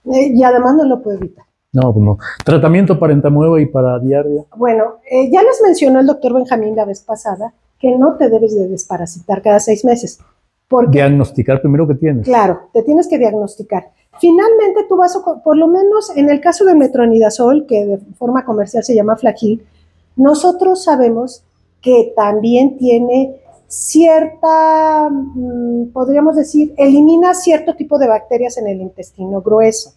Y además no lo puedo evitar. No, pues no. ¿Tratamiento para Entameva y para Giardia? Bueno, ya les mencionó el doctor Benjamín la vez pasada que no te debes de desparasitar cada 6 meses. Diagnosticar primero que tienes. Claro, te tienes que diagnosticar. Finalmente tú vas, por lo menos en el caso del metronidazol, que de forma comercial se llama Flagyl, nosotros sabemos que también tiene cierta, podríamos decir, elimina cierto tipo de bacterias en el intestino grueso.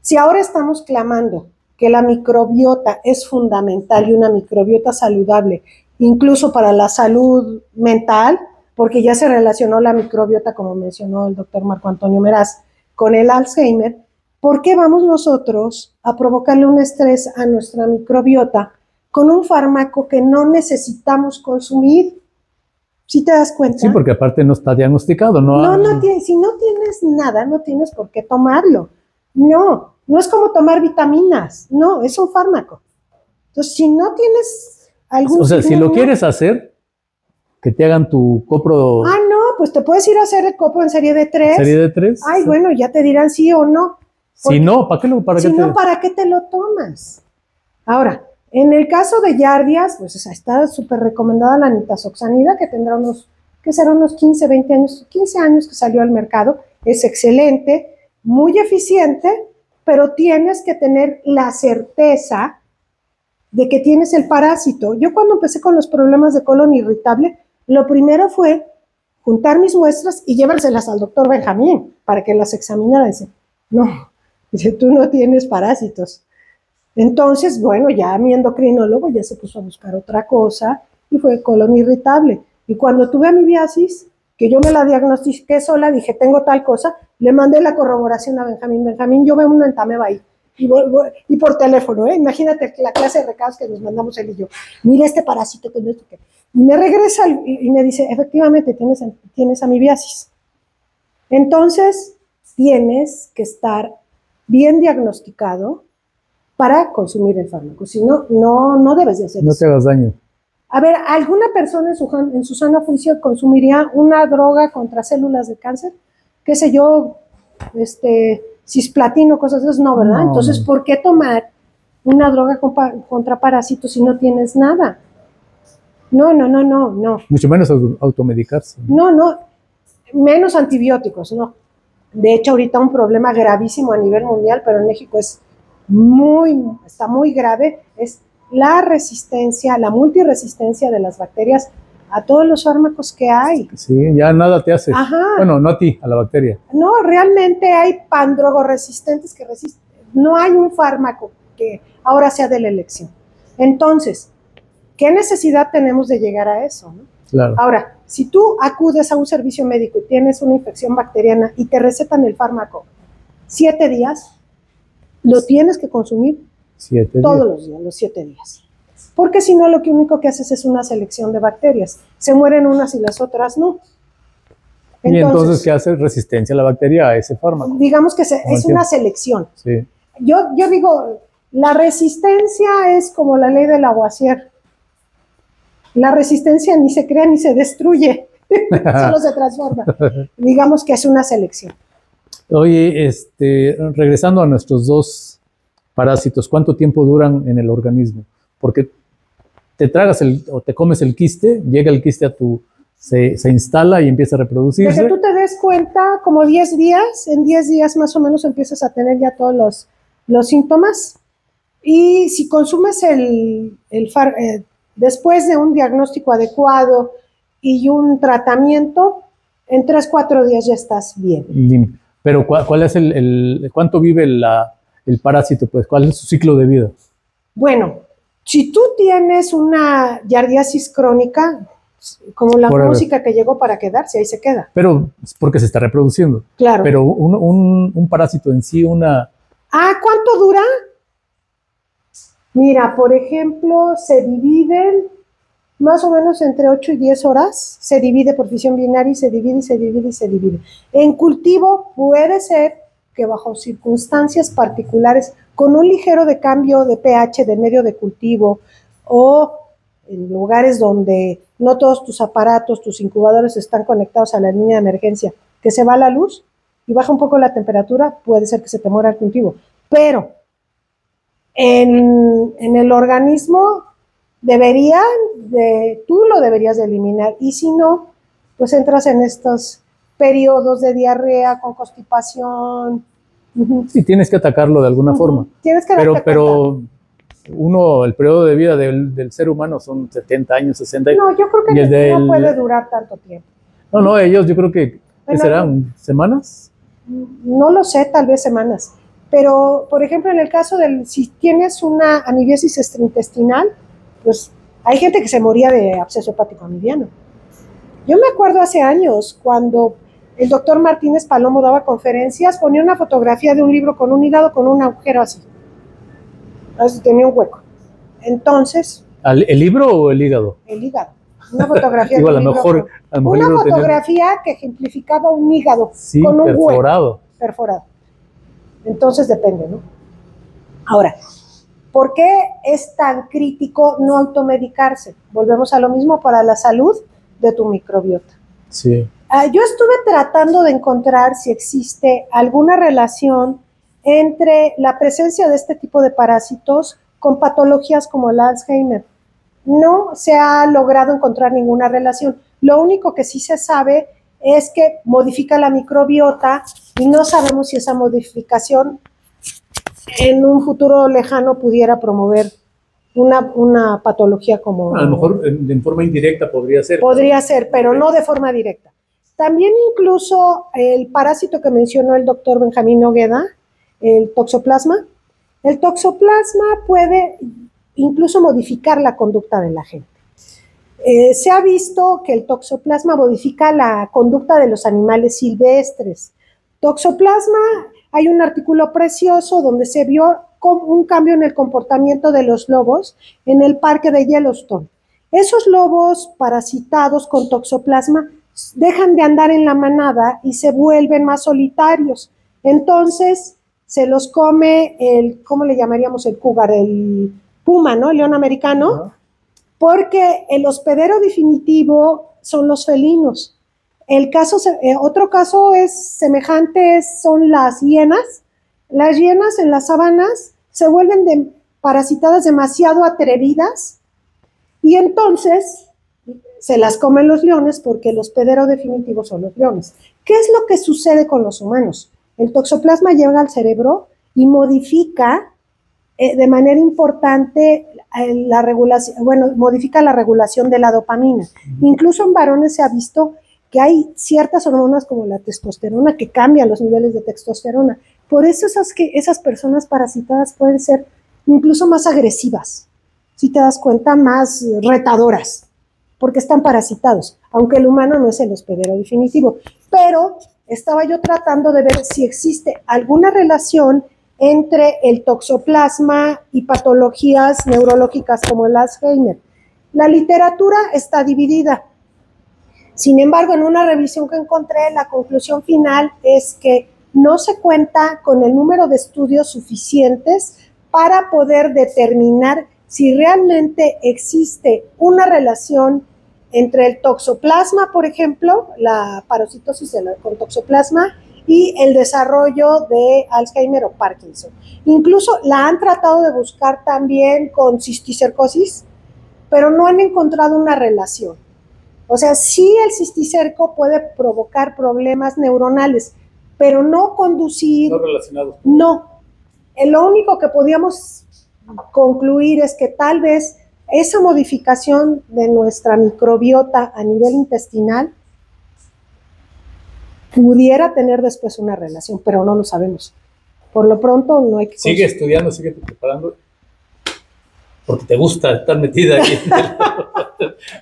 Si ahora estamos clamando que la microbiota es fundamental y una microbiota saludable, incluso para la salud mental, porque ya se relacionó la microbiota, como mencionó el doctor Marco Antonio Meraz, con el Alzheimer, ¿por qué vamos nosotros a provocarle un estrés a nuestra microbiota con un fármaco que no necesitamos consumir? ¿Sí te das cuenta? Sí, porque aparte no está diagnosticado, ¿no? Si no tienes nada, no tienes por qué tomarlo. No es como tomar vitaminas, no, es un fármaco. Entonces, si no tienes algún... O sea, si lo quieres hacer, que te hagan tu copro... no, pues te puedes ir a hacer el copro en serie de 3. ¿Serie de 3? Ay, sí. Bueno, ya te dirán sí o no. Si no, ¿para qué te lo tomas? Ahora, en el caso de Giardias, pues está súper recomendada la nitazoxanida, que tendrá será unos 15, 20 años, 15 años que salió al mercado. Es excelente, muy eficiente, pero tienes que tener la certeza de que tienes el parásito. Yo cuando empecé con los problemas de colon irritable, lo primero fue juntar mis muestras y llevárselas al doctor Benjamín para que las examinara. Dice, no, tú no tienes parásitos. Entonces, bueno, ya mi endocrinólogo ya se puso a buscar otra cosa y fue colon irritable. Y cuando tuve amibiasis, que yo me la diagnostiqué sola, dije, tengo tal cosa, le mandé la corroboración a Benjamín. Benjamín, yo veo una Entameva ahí. Y por teléfono, imagínate la clase de recados que nos mandamos él y yo. Mira este parásito que no es que... Y me regresa y me dice, efectivamente, tienes amibiasis. Entonces, tienes que estar bien diagnosticado para consumir el fármaco. Si no, no debes de hacer eso. No te hagas daño. A ver, ¿alguna persona en su sano juicio consumiría una droga contra células de cáncer? ¿Qué sé yo? Cisplatino, cosas de esas, no, ¿verdad? No. Entonces, ¿por qué tomar una droga contra parásitos si no tienes nada? No. Mucho menos automedicarse. No. Menos antibióticos, ¿no? De hecho, ahorita un problema gravísimo a nivel mundial, pero en México está muy grave, es la resistencia, la multiresistencia de las bacterias a todos los fármacos que hay. Sí, ya nada te hace. Ajá. Bueno, no a ti, a la bacteria. No, realmente hay pandrogoresistentes que resisten. No hay un fármaco que ahora sea de la elección. Entonces, ¿qué necesidad tenemos de llegar a eso, no? Claro. Ahora, si tú acudes a un servicio médico y tienes una infección bacteriana y te recetan el fármaco 7 días, lo tienes que consumir 7 todos días. los días, los 7 días. Porque si no, lo único que haces es una selección de bacterias. Se mueren unas y las otras no. Y entonces, ¿qué hace? Resistencia a la bacteria a ese fármaco. Digamos que es una selección. Sí. Yo digo, la resistencia es como la ley del Lavoisier. La resistencia ni se crea ni se destruye, solo se transforma. Digamos que es una selección. Oye, regresando a nuestros dos parásitos, ¿cuánto tiempo duran en el organismo? Porque te tragas o te comes el quiste, llega el quiste se instala y empieza a reproducirse. Desde que tú te des cuenta, como 10 días, en 10 días más o menos empiezas a tener ya todos los síntomas. Y si consumes después de un diagnóstico adecuado y un tratamiento, en 3-4 días ya estás bien. Limpio. Pero ¿cuál es cuánto vive el parásito? Pues, ¿cuál es su ciclo de vida? Bueno, si tú tienes una yardiasis crónica, como la música que llegó para quedarse, ahí se queda. Pero es porque se está reproduciendo. Claro. Pero un parásito en sí, ¿cuánto dura? Mira, por ejemplo, se dividen más o menos entre 8 y 10 horas, se divide por fisión binaria y se divide y se divide y se divide. En cultivo puede ser que bajo circunstancias particulares, con un ligero de cambio de pH del medio de cultivo o en lugares donde no todos tus aparatos, tus incubadores están conectados a la línea de emergencia, que se va la luz y baja un poco la temperatura, puede ser que se te muera el cultivo. Pero en el organismo tú lo deberías de eliminar, y si no, pues entras en estos periodos de diarrea con constipación. Sí, tienes que atacarlo de alguna forma. Tienes que pero el periodo de vida del ser humano son 70 años, 60 años. No, yo creo que no puede durar tanto tiempo. No, ellos yo creo que serán semanas. No lo sé, tal vez semanas. Pero, por ejemplo, en el caso si tienes una amibiasis intestinal, pues hay gente que se moría de absceso hepático amibiano. Yo me acuerdo hace años, cuando el doctor Martínez Palomo daba conferencias, ponía una fotografía de un libro con un hígado con un agujero así. Así tenía un hueco. Entonces... ¿El libro o el hígado? El hígado. Una fotografía Digo, a lo mejor una fotografía que ejemplificaba un hígado con un perforado. Perforado. Entonces depende, ¿no? Ahora, ¿por qué es tan crítico no automedicarse? Volvemos a lo mismo para la salud de tu microbiota. Sí. Yo estuve tratando de encontrar si existe alguna relación entre la presencia de este tipo de parásitos con patologías como el Alzheimer. No se ha logrado encontrar ninguna relación. Lo único que sí se sabe es que modifica la microbiota y no sabemos si esa modificación en un futuro lejano pudiera promover una patología como... A lo mejor en forma indirecta podría ser. Podría ser, pero no de forma directa. También incluso el parásito que mencionó el doctor Benjamín Nogueda, el toxoplasma puede incluso modificar la conducta de la gente. Se ha visto que el toxoplasma modifica la conducta de los animales silvestres. Hay un artículo precioso donde se vio un cambio en el comportamiento de los lobos en el parque de Yellowstone. Esos lobos parasitados con toxoplasma dejan de andar en la manada y se vuelven más solitarios. Entonces se los come ¿cómo le llamaríamos el cougar? El puma, ¿no? El león americano. Porque el hospedero definitivo son los felinos. Otro caso semejante son las hienas. Las hienas en las sabanas se vuelven parasitadas demasiado atrevidas y entonces se las comen los leones porque el hospedero definitivo son los leones. ¿Qué es lo que sucede con los humanos? El toxoplasma llega al cerebro y modifica de manera importante la regulación, modifica la regulación de la dopamina. Incluso en varones se ha visto que hay ciertas hormonas como la testosterona que cambian los niveles de testosterona. Por eso esas personas parasitadas pueden ser incluso más agresivas, si te das cuenta, más retadoras, porque están parasitados, aunque el humano no es el hospedero definitivo. Pero estaba yo tratando de ver si existe alguna relación entre el toxoplasma y patologías neurológicas como el Alzheimer. La literatura está dividida. Sin embargo, en una revisión que encontré, la conclusión final es que no se cuenta con el número de estudios suficientes para poder determinar si realmente existe una relación entre el toxoplasma, por ejemplo, la parasitosis con toxoplasma, y el desarrollo de Alzheimer o Parkinson. Incluso la han tratado de buscar también con cisticercosis, pero no han encontrado una relación. O sea, sí el cisticerco puede provocar problemas neuronales, pero no conducir... No relacionados. No. Lo único que podíamos concluir es que tal vez esa modificación de nuestra microbiota a nivel intestinal pudiera tener después una relación, pero no lo sabemos. Por lo pronto no hay que... Sigue estudiando, sigue preparando, porque te gusta estar metida aquí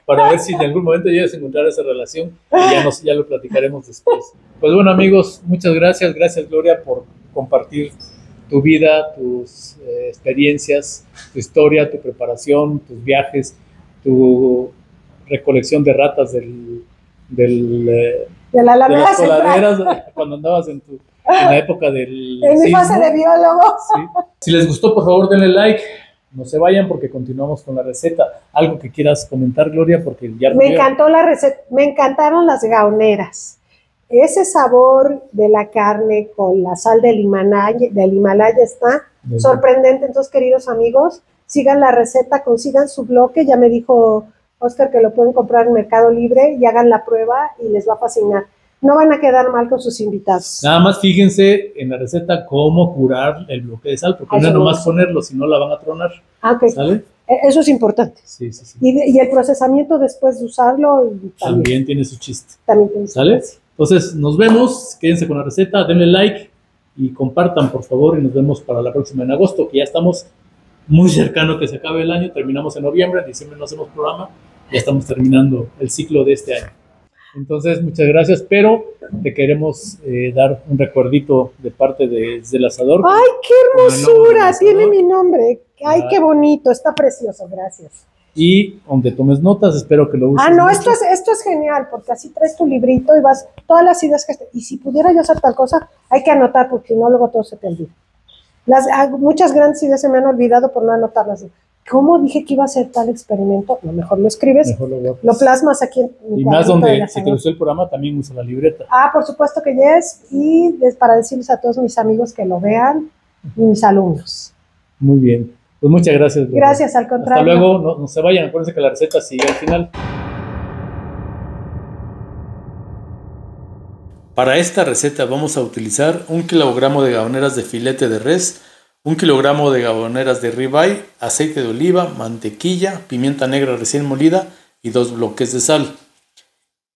para ver si en algún momento llegas a encontrar esa relación y ya lo platicaremos después. Pues bueno, amigos, muchas gracias. Gracias, Gloria, por compartir tu vida, tus experiencias, tu historia, tu preparación, tus viajes, tu recolección de ratas de las coladeras cuando andabas en la época del en mi fase de biólogo. Sí. Si les gustó, por favor denle like, no se vayan porque continuamos con la receta. Algo que quieras comentar, Gloria, porque ya me encantó la receta, me encantaron las gauneras. Ese sabor de la carne con la sal del Himalaya está sorprendente. Entonces, queridos amigos, sigan la receta, consigan su bloque. Ya me dijo Oscar que lo pueden comprar en Mercado Libre y hagan la prueba y les va a fascinar. No van a quedar mal con sus invitados. Nada más fíjense en la receta cómo curar el bloque de sal, porque no es nomás ponerlo, si no la van a tronar. Okay. ¿Sale? Eso es importante. Sí, sí, sí. Y el procesamiento después de usarlo también tiene su chiste. También tiene su ¿sale? chiste. Entonces, nos vemos, quédense con la receta, denle like y compartan, por favor, y nos vemos para la próxima en agosto, que ya estamos muy cercano que se acabe el año, terminamos en noviembre, en diciembre no hacemos programa, ya estamos terminando el ciclo de este año. Entonces, muchas gracias, pero te queremos dar un recuerdito de parte del asador. ¡Ay, qué hermosura! Tiene mi nombre. ¡Ay, qué bonito! Está precioso, gracias. Y aunque tomes notas, espero que lo uses. No, esto es genial, porque así traes tu librito y vas, todas las ideas que... Y si pudiera yo hacer tal cosa, hay que anotar, porque si no, luego todo se te olvida. Muchas grandes ideas se me han olvidado por no anotarlas. ¿Cómo dije que iba a hacer tal experimento? No, mejor lo escribes, lo plasmas aquí en mi y más donde se te usó el programa, también usa la libreta. Por supuesto que yes, y es para decirles a todos mis amigos que lo vean y mis alumnos. Muy bien, pues muchas gracias. Gracias, al contrario. Hasta luego, no se vayan, acuérdense que la receta sigue al final. Para esta receta vamos a utilizar 1 kilogramo de gaboneras de filete de res, 1 kilogramo de gaboneras de ribeye, aceite de oliva, mantequilla, pimienta negra recién molida y 2 bloques de sal.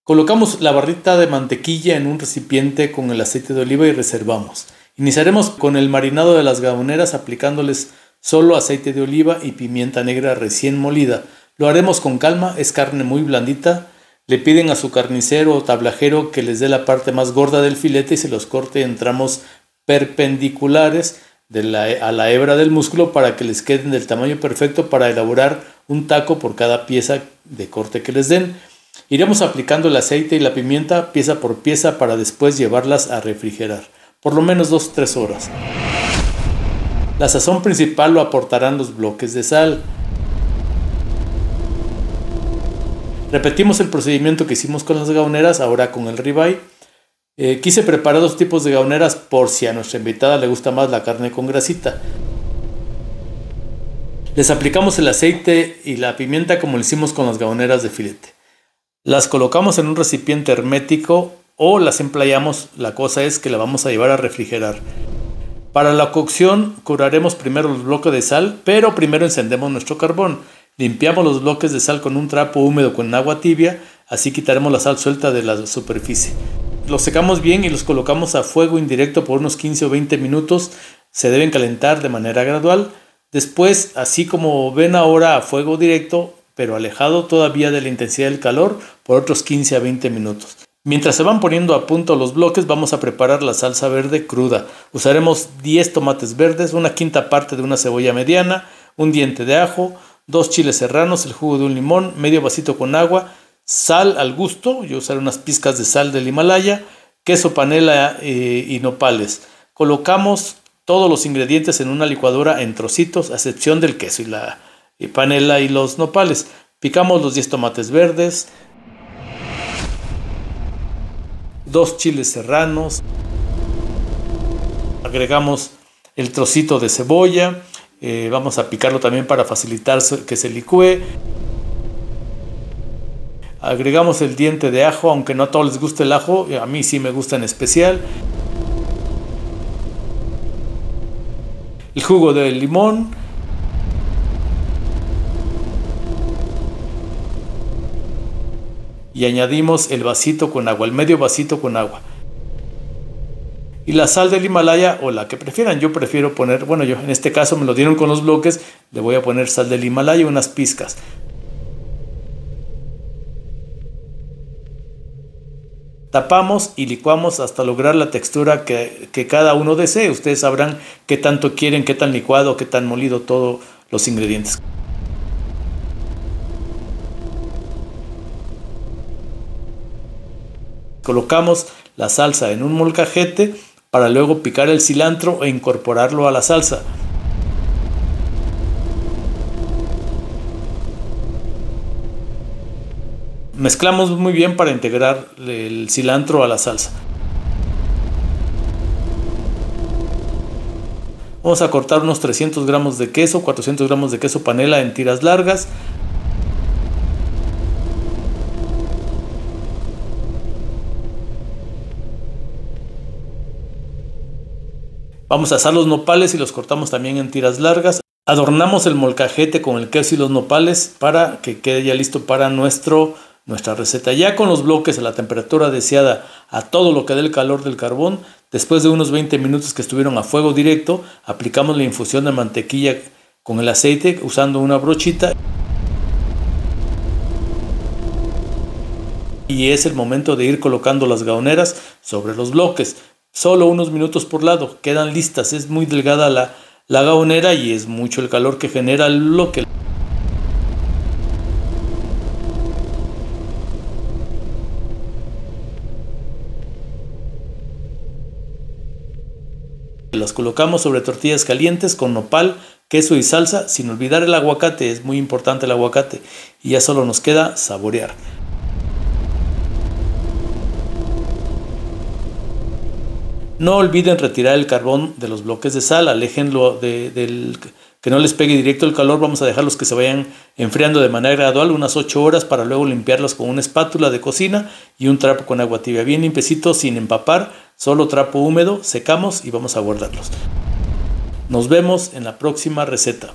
Colocamos la barrita de mantequilla en un recipiente con el aceite de oliva y reservamos. Iniciaremos con el marinado de las gaboneras aplicándoles solo aceite de oliva y pimienta negra recién molida. Lo haremos con calma, es carne muy blandita. Le piden a su carnicero o tablajero que les dé la parte más gorda del filete y se los corte en tramos perpendiculares a la hebra del músculo para que les queden del tamaño perfecto para elaborar un taco por cada pieza de corte que les den. Iremos aplicando el aceite y la pimienta pieza por pieza para después llevarlas a refrigerar, por lo menos 2-3 horas. La sazón principal lo aportarán los bloques de sal. Repetimos el procedimiento que hicimos con las gaboneras, ahora con el ribeye. Quise preparar 2 tipos de gaboneras por si a nuestra invitada le gusta más la carne con grasita. Les aplicamos el aceite y la pimienta como lo hicimos con las gaboneras de filete. Las colocamos en un recipiente hermético o las emplayamos, la cosa es que la vamos a llevar a refrigerar. Para la cocción curaremos primero los bloques de sal, pero primero encendemos nuestro carbón. Limpiamos los bloques de sal con un trapo húmedo con agua tibia, así quitaremos la sal suelta de la superficie. Los secamos bien y los colocamos a fuego indirecto por unos 15 o 20 minutos. Se deben calentar de manera gradual. Después, así como ven ahora, a fuego directo, pero alejado todavía de la intensidad del calor, por otros 15 a 20 minutos. Mientras se van poniendo a punto los bloques, vamos a preparar la salsa verde cruda. Usaremos 10 tomates verdes, una quinta parte de una cebolla mediana, un diente de ajo, 2 chiles serranos, el jugo de un limón, medio vasito con agua, sal al gusto, yo usaré unas pizcas de sal del Himalaya, queso panela y nopales. Colocamos todos los ingredientes en una licuadora en trocitos, a excepción del queso y panela y los nopales. Picamos los 10 tomates verdes, 2 chiles serranos, agregamos el trocito de cebolla, vamos a picarlo también para facilitar que se licúe. Agregamos el diente de ajo, aunque no a todos les gusta el ajo, a mí sí me gusta en especial. El jugo de limón. Y añadimos el vasito con agua, el medio vasito con agua. Y la sal del Himalaya o la que prefieran. Yo prefiero poner, bueno, yo en este caso me lo dieron con los bloques, le voy a poner sal del Himalaya, unas pizcas. Tapamos y licuamos hasta lograr la textura que cada uno desee. Ustedes sabrán qué tanto quieren, qué tan licuado, qué tan molido todos los ingredientes. Colocamos la salsa en un molcajete para luego picar el cilantro e incorporarlo a la salsa. Mezclamos muy bien para integrar el cilantro a la salsa. Vamos a cortar unos 300 gramos de queso, 400 gramos de queso panela en tiras largas. Vamos a asar los nopales y los cortamos también en tiras largas. Adornamos el molcajete con el queso y los nopales para que quede ya listo para nuestra receta. Ya con los bloques a la temperatura deseada, a todo lo que dé el calor del carbón, después de unos 20 minutos que estuvieron a fuego directo, aplicamos la infusión de mantequilla con el aceite usando una brochita. Y es el momento de ir colocando las gaoneras sobre los bloques. Solo unos minutos por lado, quedan listas. Es muy delgada la gaonera y es mucho el calor que genera el bloque. Las colocamos sobre tortillas calientes con nopal, queso y salsa, sin olvidar el aguacate, es muy importante el aguacate. Y ya solo nos queda saborear. No olviden retirar el carbón de los bloques de sal, aléjenlo que no les pegue directo el calor. Vamos a dejarlos que se vayan enfriando de manera gradual unas 8 horas para luego limpiarlos con una espátula de cocina y un trapo con agua tibia, bien limpiecito sin empapar, solo trapo húmedo, secamos y vamos a guardarlos. Nos vemos en la próxima receta.